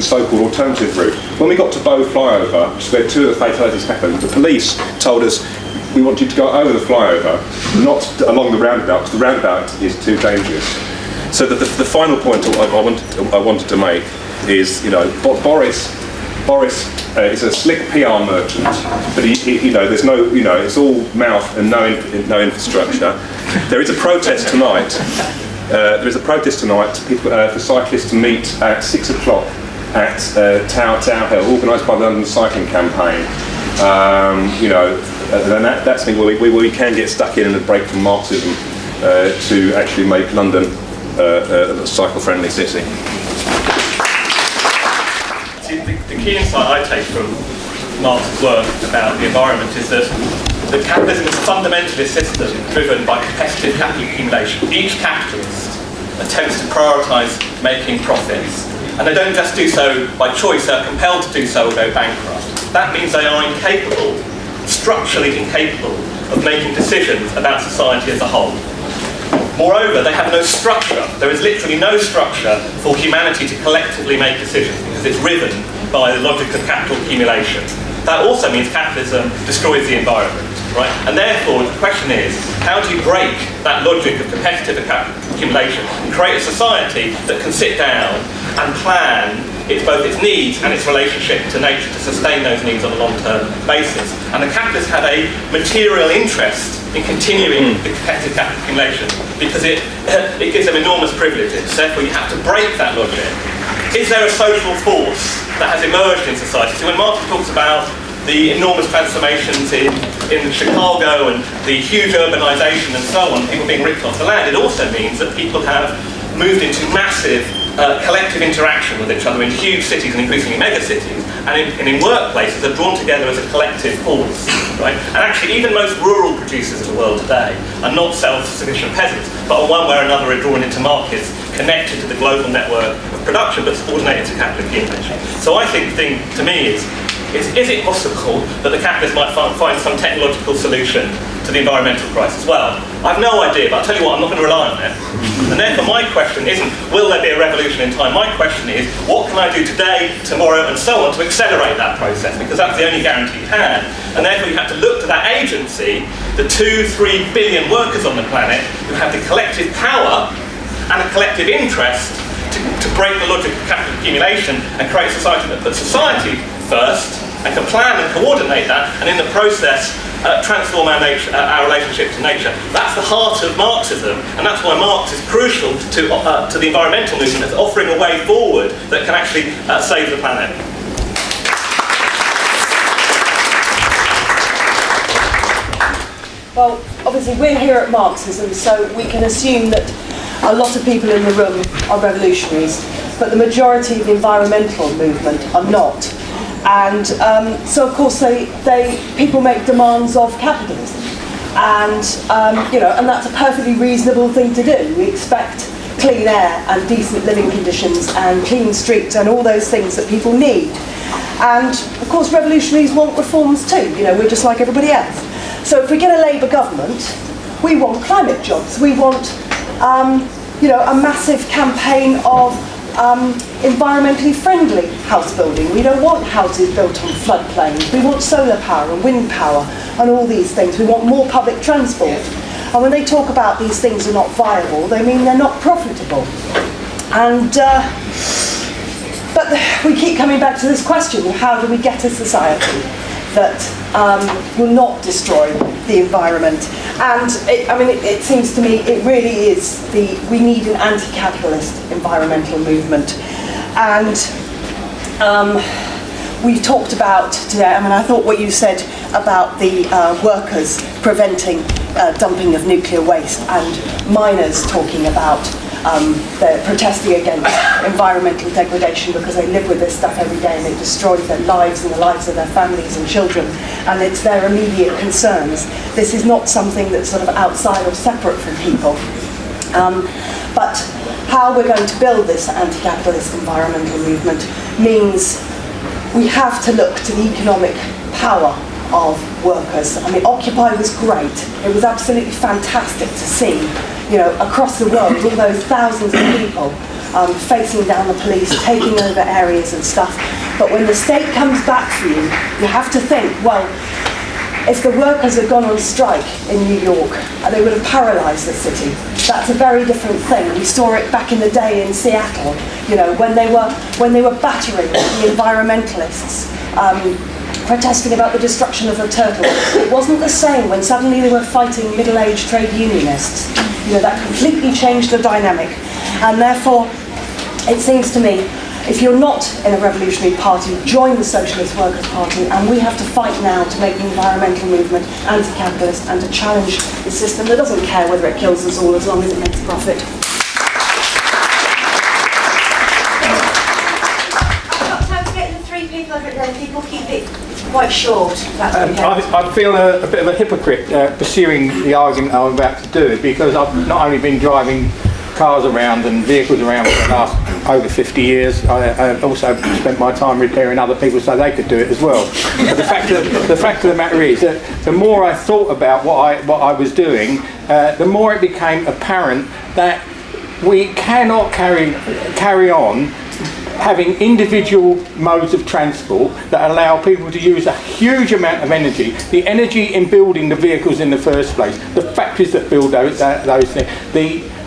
so-called alternative route. When we got to Bow flyover, which is where 2 of the fatalities happened, the police told us, we want you to go over the flyover, not along the roundabout, because the roundabout is too dangerous. So the final point I wanted to make is, Boris is a slick PR merchant, but there's no, it's all mouth and no infrastructure. There is a protest tonight. For cyclists to meet at 6 o'clock at Tower Hill, organised by the London Cycling Campaign. And that's something where we can get stuck in and a break from Marxism to actually make London a cycle-friendly city. The key insight I take from Marx's work about the environment is that capitalism is a fundamentalist system driven by competitive capital accumulation. Each capitalist attempts to prioritise making profits, and they don't just do so by choice, they're compelled to do so or go bankrupt. That means they are structurally incapable of making decisions about society as a whole. Moreover, they have no structure. There is literally no structure for humanity to collectively make decisions because it's riven by the logic of capital accumulation. That also means capitalism destroys the environment, right? And therefore, the question is, how do you break that logic of competitive capital accumulation and create a society that can sit down and plan both its needs and its relationship to nature to sustain those needs on a long-term basis? And the capitalists have a material interest in continuing the competitive capital accumulation because it gives them enormous privileges. Therefore, you have to break that logic. Is there a social force that has emerged in society? So when Marx talks about the enormous transformations in Chicago and the huge urbanisation and so on, people being ripped off the land, it also means that people have moved into massive collective interaction with each other in huge cities and increasingly mega cities, and in workplaces are drawn together as a collective force, right? And actually even most rural producers in the world today are not self-sufficient peasants, but on one way or another are drawn into markets connected to the global network of production but subordinated to capital accumulation. So I think the thing to me is it possible that the capitalists might find some technological solution to the environmental crisis? Well, I've no idea, but I'll tell you what, I'm not going to rely on it. And therefore my question isn't, will there be a revolution in time? My question is, what can I do today, tomorrow, and so on to accelerate that process? Because that's the only guarantee you have. And therefore you have to look to that agency, the 2-3 billion workers on the planet who have the collective power and a collective interest to break the logic of capital accumulation and create a society that puts society first and can plan and coordinate that, and in the process transform our relationship to nature. That's the heart of Marxism, and that's why Marx is crucial to the environmental movement as offering a way forward that can actually save the planet. Well, obviously we're here at Marxism, so we can assume that a lot of people in the room are revolutionaries, but the majority of the environmental movement are not. And so, of course, people make demands of capitalism, and and that's a perfectly reasonable thing to do. We expect clean air and decent living conditions and clean streets and all those things that people need. And of course revolutionaries want reforms too, you know, we're just like everybody else. So if we get a Labour government, we want climate jobs, we want you know, a massive campaign of environmentally friendly house building. We don't want houses built on floodplains, we want solar power and wind power and all these things. We want more public transport. And when they talk about these things are not viable, they mean they're not profitable. And but we keep coming back to this question, how do we get a society that will not destroy the environment? And it seems to me it really is we need an anti-capitalist environmental movement. And we've talked about today, I thought what you said about the workers preventing dumping of nuclear waste, and miners talking about they're protesting against environmental degradation because they live with this stuff every day and it destroys their lives and the lives of their families and children, and it's their immediate concerns. This is not something that's sort of outside or separate from people. But how we're going to build this anti-capitalist environmental movement means we have to look to the economic power of workers. I mean, Occupy was great. It was absolutely fantastic to see, you know, across the world, all those thousands of people facing down the police, taking over areas and stuff. But when the state comes back for you, you have to think, well, if the workers had gone on strike in New York, they would have paralysed the city. That's a very different thing. We saw it back in the day in Seattle, you know, when they were battering the environmentalists, protesting about the destruction of the turtle. It wasn't the same when suddenly they were fighting middle-aged trade unionists. You know, that completely changed the dynamic. And therefore, it seems to me, if you're not in a revolutionary party, join the Socialist Workers' Party, and we have to fight now to make the environmental movement anti-capitalist and to challenge the system that doesn't care whether it kills us all as long as it makes profit. I've got time to get the three people I've written down. People keep it quite short. That's okay. I feel a bit of a hypocrite pursuing the argument I'm about to do, because I've not only been driving cars around and vehicles around for the last over 50 years, I also spent my time repairing other people so they could do it as well. But the fact of the matter is that the more I thought about what I was doing, the more it became apparent that we cannot carry on having individual modes of transport that allow people to use a huge amount of energy, the energy in building the vehicles in the first place, the factories that build those things,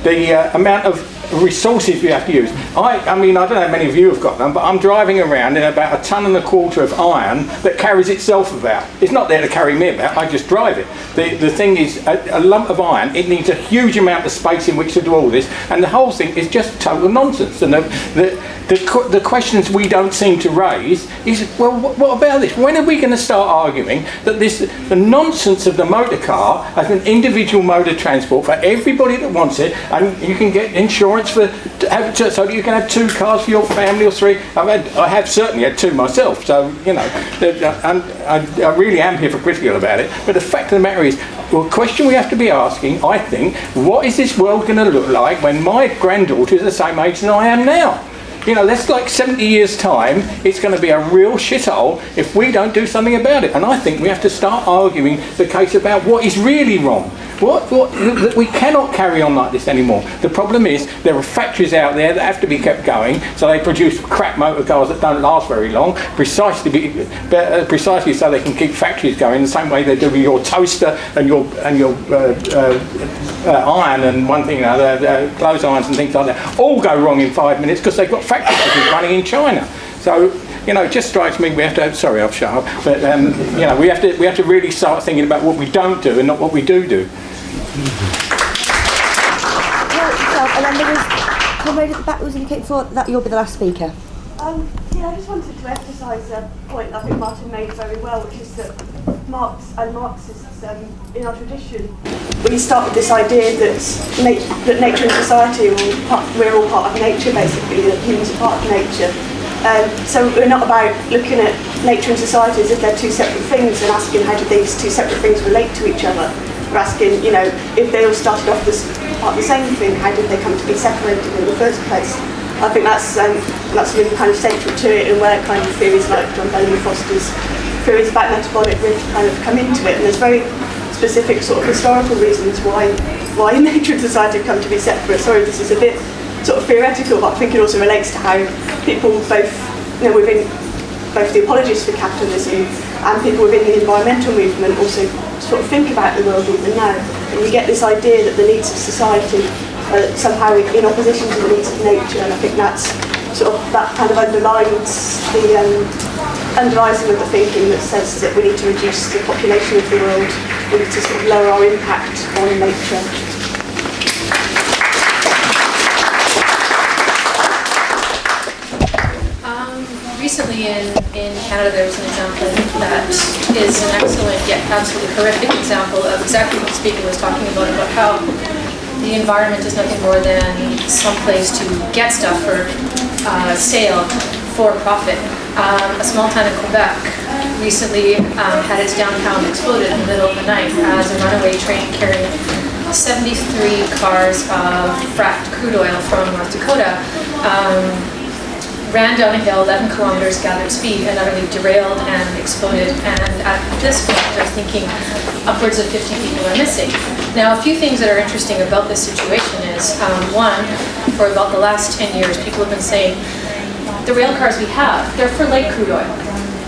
the amount of resources we have to use. I mean, I don't know how many of you have got them, but I'm driving around in about 1.25 tons of iron that carries itself about. It's not there to carry me about, I just drive it. The thing is, a lump of iron, it needs a huge amount of space in which to do all this, and the whole thing is just total nonsense. And the questions we don't seem to raise is, well, what about this? When are we going to start arguing that the nonsense of the motor car as an individual mode of transport for everybody that wants it, and you can get insurance so that you can have 2 cars for your family or 3. I have certainly had 2 myself, so you know, I really am hypocritical about it. But the fact of the matter is, well, the question we have to be asking, I think, what is this world going to look like when my granddaughter is the same age as I am now? You know, that's like 70 years' time. It's going to be a real shithole if we don't do something about it. And I think we have to start arguing the case about what is really wrong. That we cannot carry on like this anymore. The problem is there are factories out there that have to be kept going, so they produce crap motor cars that don't last very long, precisely so they can keep factories going the same way they do with your toaster and your iron and one thing or another, clothes irons and things like that, all go wrong in 5 minutes because they've got factories that keep running in China. So, you know, it just strikes me we have to have, sorry, I've shut up, but you know, we have to really start thinking about what we don't do and not what we do. And then there was comrade at the back who was indicating for that you'll be the last speaker. I just wanted to emphasise a point I think Martin made very well, which is that Marx and Marxists in our tradition, we start with this idea that nature and society we're all part of nature, basically, that humans are part of nature. So we're not about looking at nature and society as if they're 2 separate things and asking how do these 2 separate things relate to each other. We're asking, you know, if they all started off as part of the same thing, how did they come to be separated in the first place? I think that's really kind of central to it, and where kind of theories like John Bellamy Foster's theories about metabolic rift kind of come into it. And there's very specific sort of historical reasons why nature and society have come to be separate. Sorry, this is a bit sort of theoretical, but I think it also relates to how people both, you know, within both the apologists for capitalism and people within the environmental movement also sort of think about the world even now. And you get this idea that the needs of society are somehow in opposition to the needs of nature, and I think that's sort of, that kind of underlines some of the thinking that says that we need to reduce the population of the world, we need to sort of lower our impact on nature. Recently in Canada there was an example that is an excellent yet absolutely horrific example of exactly what the speaker was talking about how the environment is nothing more than some place to get stuff for sale for profit. A small town in Quebec recently had its downtown exploded in the middle of the night as a runaway train carrying 73 cars of fracked crude oil from North Dakota ran down a hill 11 kilometers gathered speed and utterly derailed and exploded. And at this point, they're thinking upwards of 50 people are missing. Now, a few things that are interesting about this situation is, one, for about the last 10 years, people have been saying, the rail cars we have, they're for light crude oil,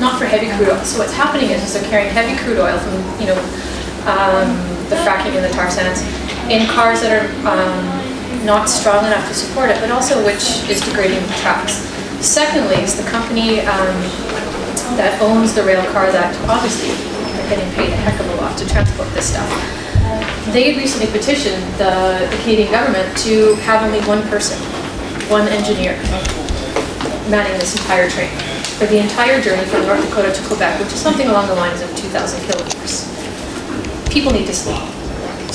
not for heavy crude oil. So what's happening is they're carrying heavy crude oil from, you know, the fracking and the tar sands in cars that are not strong enough to support it, but also which is degrading the tracks. Secondly, is the company that owns the rail car that obviously they're getting paid a heck of a lot to transport this stuff. They recently petitioned the Canadian government to have only one person, one engineer, manning this entire train for the entire journey from North Dakota to Quebec, which is something along the lines of 2,000 kilometers. People need to sleep.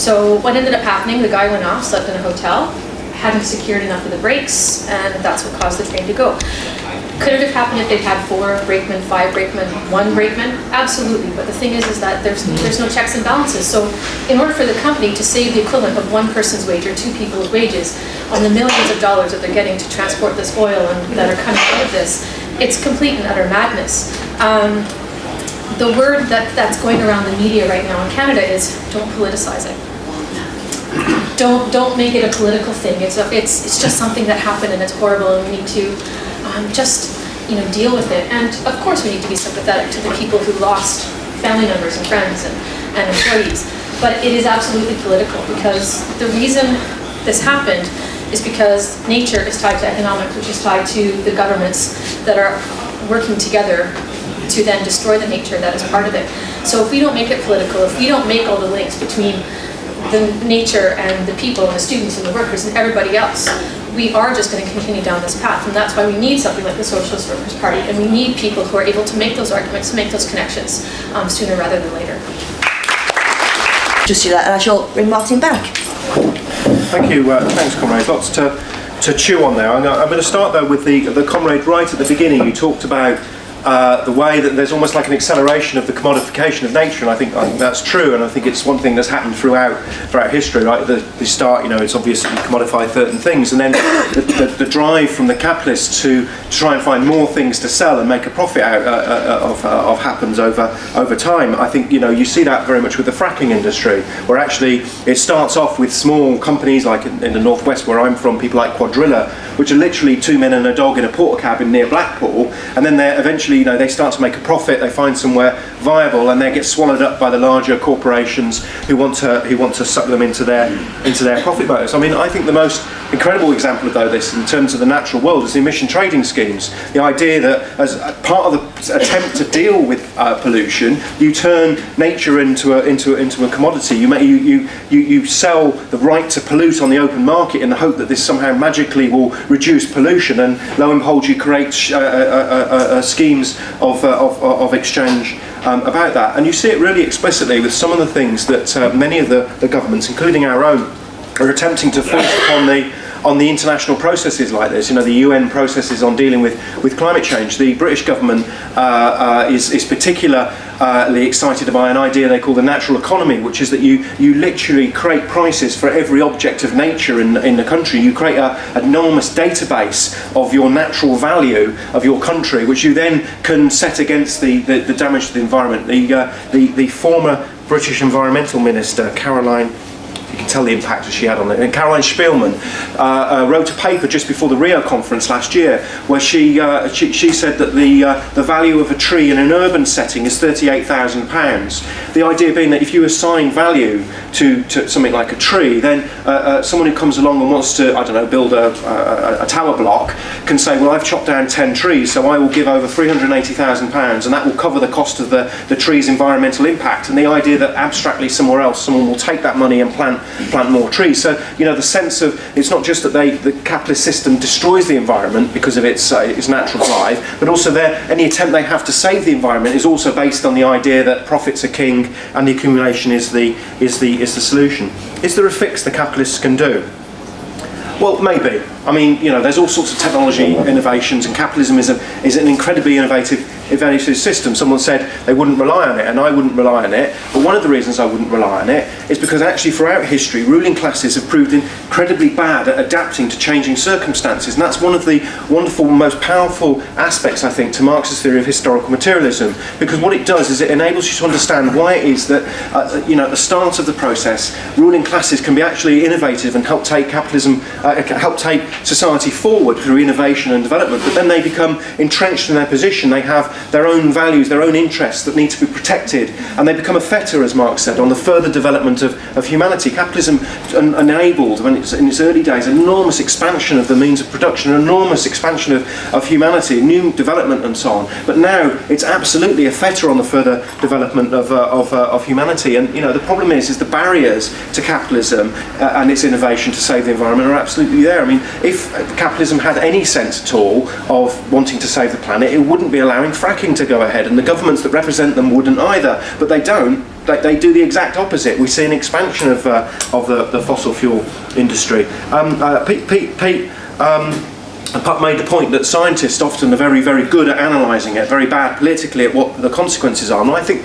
So what ended up happening, the guy went off, slept in a hotel, hadn't secured enough of the brakes, and that's what caused the train to go. Could it have happened if they'd had 4 brakemen, 5 brakemen, 1 brakeman? Absolutely, but the thing is that there's no checks and balances. So in order for the company to save the equivalent of 1 person's wage or 2 people's wages on the millions of dollars that they're getting to transport this oil and that are coming out of this, it's complete and utter madness. The word that's going around the media right now in Canada is don't politicize it. Don't make it a political thing. It's just something that happened and it's horrible, and we need to just deal with it. And of course we need to be sympathetic to the people who lost family members and friends and employees. But it is absolutely political, because the reason this happened is because nature is tied to economics, which is tied to the governments that are working together to then destroy the nature that is part of it. So if we don't make it political, if we don't make all the links between the nature and the people and the students and the workers and everybody else, we are just going to continue down this path. And that's why we need something like the Socialist Workers' Party, and we need people who are able to make those arguments, to make those connections sooner rather than later. Just do that, and I shall bring Martin back. Thank you. Thanks, comrades. Lots to chew on there. I'm going to start though with the comrade right at the beginning. You talked about the way that there's almost like an acceleration of the commodification of nature, and I think that's true, and I think it's one thing that's happened throughout history, right? The start, it's obvious that you commodify certain things, and then the drive from the capitalists to try and find more things to sell and make a profit out of happens over time. I think you see that very much with the fracking industry, where actually it starts off with small companies like in the northwest where I'm from, people like Quadrilla, which are literally 2 men and a dog in a porter cabin near Blackpool, and then they're eventually they start to make a profit, they find somewhere viable, and they get swallowed up by the larger corporations who want to suck them into their profit motives. I mean, I think the most incredible example of this in terms of the natural world is the emission trading schemes. The idea that as part of the attempt to deal with pollution, you turn nature into a commodity. You sell the right to pollute on the open market in the hope that this somehow magically will reduce pollution, and lo and behold, you create schemes of exchange about that. And you see it really explicitly with some of the things that many of the governments, including our own, are attempting to force upon on the international processes like this, the UN processes on dealing with climate change. The British government is particularly excited by an idea they call the natural economy, which is that you literally create prices for every object of nature in the country. You create an enormous database of your natural value of your country, which you then can set against the damage to the environment. The former British environmental minister, Caroline, you can tell the impact that she had on it, and Caroline Spielman wrote a paper just before the Rio conference last year where she said that the value of a tree in an urban setting is £38,000. The idea being that if you assign value to something like a tree, then someone who comes along and wants to, build a tower block can say, well, I've chopped down 10 trees, so I will give over £380,000, and that will cover the cost of the tree's environmental impact. And the idea that abstractly somewhere else someone will take that money and plant more trees. So the sense of, it's not just that the capitalist system destroys the environment because of its natural drive, but also any attempt they have to save the environment is also based on the idea that profits are king and the accumulation is the solution. Is there a fix the capitalists can do? Well, maybe. There's all sorts of technology innovations, and capitalism is an incredibly innovative system. Someone said they wouldn't rely on it, and I wouldn't rely on it. But one of the reasons I wouldn't rely on it is because actually throughout history, ruling classes have proved incredibly bad at adapting to changing circumstances. And that's one of the wonderful, most powerful aspects, I think, to Marx's theory of historical materialism. Because what it does is it enables you to understand why it is that, at the start of the process, ruling classes can be actually innovative and help take capitalism, help take society forward through innovation and development. But then they become entrenched in their position. They have their own values, their own interests that need to be protected, and they become a fetter, as Marx said, on the further development of humanity. Capitalism enabled, in its early days, an enormous expansion of the means of production, an enormous expansion of humanity, new development and so on. But now it's absolutely a fetter on the further development of humanity. And the problem is the barriers to capitalism and its innovation to save the environment are absolutely there. If capitalism had any sense at all of wanting to save the planet, it wouldn't be allowing fracking to go ahead, and the governments that represent them wouldn't either. But they don't. They do the exact opposite. We see an expansion of the fossil fuel industry. Pete made the point that scientists often are very, very good at analysing it, very bad politically at what the consequences are. And I think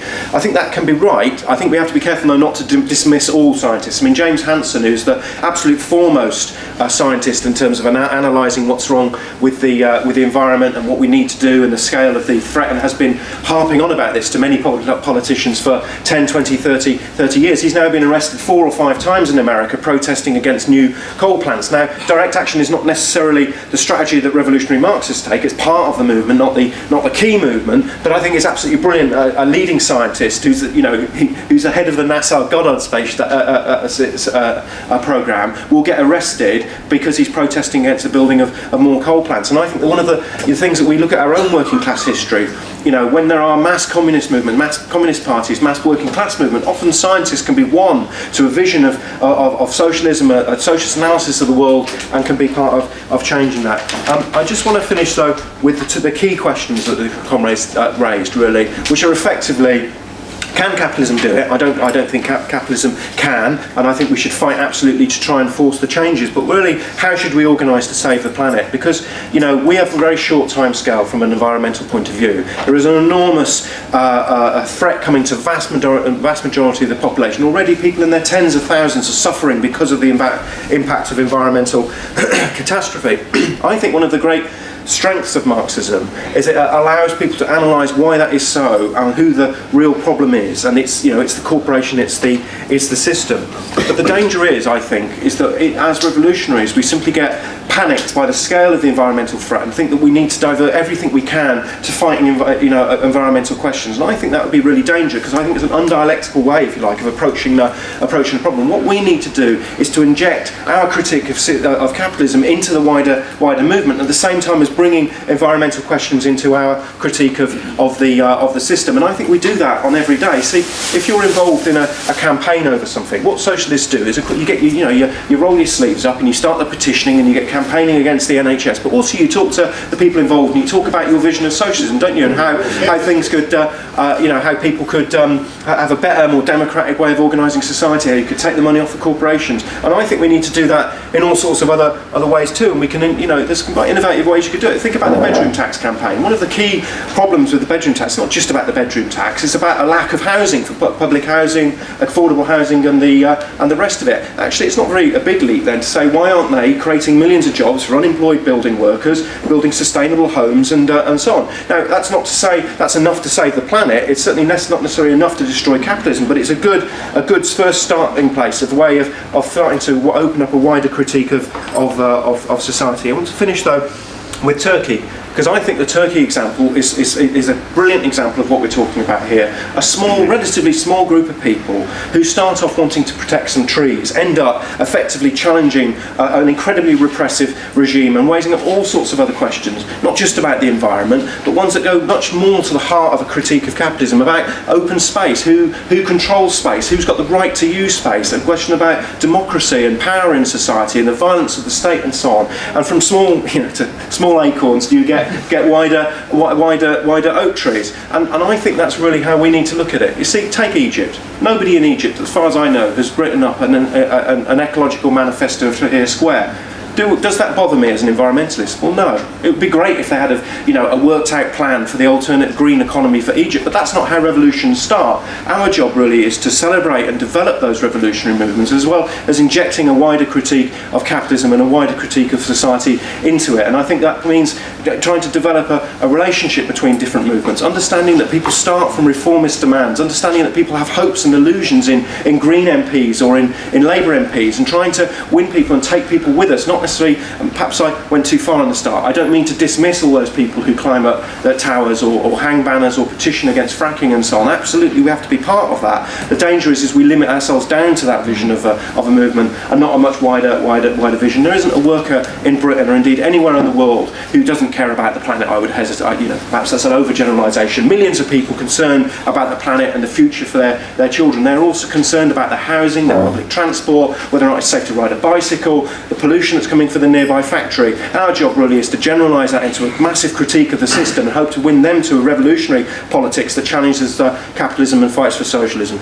that can be right. I think we have to be careful, though, not to dismiss all scientists. James Hansen, who's the absolute foremost scientist in terms of analysing what's wrong with the environment and what we need to do and the scale of the threat, and has been harping on about this to many politicians for 10, 20, 30 years. He's now been arrested 4 or 5 times in America protesting against new coal plants. Now, direct action is not necessarily the strategy that revolutionary Marxists take. It's part of the movement, not the key movement. But I think it's absolutely brilliant. A leading scientist who's the head of the NASA Goddard Space program will get arrested because he's protesting against the building of more coal plants. And I think that one of the things that we look at our own working class history, when there are mass communist movement, mass communist parties, mass working class movement, often scientists can be won to a vision of socialism, a socialist analysis of the world, and can be part of changing that. I just want to finish, though, with the key questions that the comrades raised, really, which are effectively, can capitalism do it? I don't think capitalism can, and I think we should fight absolutely to try and force the changes. But really, how should we organise to save the planet? Because we have a very short time scale from an environmental point of view. There is an enormous threat coming to vast majority of the population. Already, people in their tens of thousands are suffering because of the impact of environmental catastrophe. I think one of the great strengths of Marxism is it allows people to analyse why that is so and who the real problem is, and it's the corporation, it's the system. But the danger is, I think, is that as revolutionaries we simply get panicked by the scale of the environmental threat and think that we need to divert everything we can to fighting environmental questions. And I think that would be really dangerous, because I think it's an undialectical way, if you like, of approaching the problem. What we need to do is to inject our critique of capitalism into the wider movement, at the same time as bringing environmental questions into our critique of the system. And I think we do that on every day. See, if you're involved in a campaign over something, what socialists do is you roll your sleeves up and you start the petitioning and you get campaigning against the NHS, but also you talk to the people involved and you talk about your vision of socialism, don't you, and how things could, how people could have a better, more democratic way of organising society, how you could take the money off the corporations. And I think we need to do that in all sorts of other ways too, and we can, there's quite innovative ways you could do it. Think about the bedroom tax campaign. One of the key problems with the bedroom tax, it's not just about the bedroom tax, it's about a lack of housing, for public housing, affordable housing and the rest of it. Actually, it's not a big leap then to say, why aren't they creating millions of jobs for unemployed building workers, building sustainable homes and so on. Now, that's not to say that's enough to save the planet. It's certainly not necessarily enough to destroy capitalism, but it's a good first starting place, of way of starting to open up a wider critique of society. I want to finish though with Turkey, because I think the Turkey example is a brilliant example of what we're talking about here. A relatively small group of people who start off wanting to protect some trees, end up effectively challenging an incredibly repressive regime and raising up all sorts of other questions, not just about the environment, but ones that go much more to the heart of a critique of capitalism, about open space, who controls space, who's got the right to use space, a question about democracy and power in society and the violence of the state and so on. And from small acorns, you get wider oak trees, and I think that's really how we need to look at it. You see, take Egypt. Nobody in Egypt, as far as I know, has written up an ecological manifesto for Tahrir Square. Does that bother me as an environmentalist? Well, no. It would be great if they had a worked out plan for the alternate green economy for Egypt, but that's not how revolutions start. Our job really is to celebrate and develop those revolutionary movements, as well as injecting a wider critique of capitalism and a wider critique of society into it. And I think that means trying to develop a relationship between different movements, understanding that people start from reformist demands, understanding that people have hopes and illusions in Green MPs or in Labour MPs, and trying to win people and take people with us, not necessarily, and perhaps I went too far on the start, I don't mean to dismiss all those people who climb up their towers or hang banners or petition against fracking and so on. Absolutely, we have to be part of that. The danger is we limit ourselves down to that vision of a movement and not a much wider vision. There isn't a worker in Britain, or indeed anywhere in the world, who doesn't care about the planet. I would hesitate, perhaps that's an overgeneralisation. Millions of people concerned about the planet and the future for their children. They're also concerned about the housing, their public transport, whether or not it's safe to ride a bicycle, the pollution that's coming for the nearby factory. Our job really is to generalise that into a massive critique of the system and hope to win them to a revolutionary politics that challenges capitalism and fights for socialism.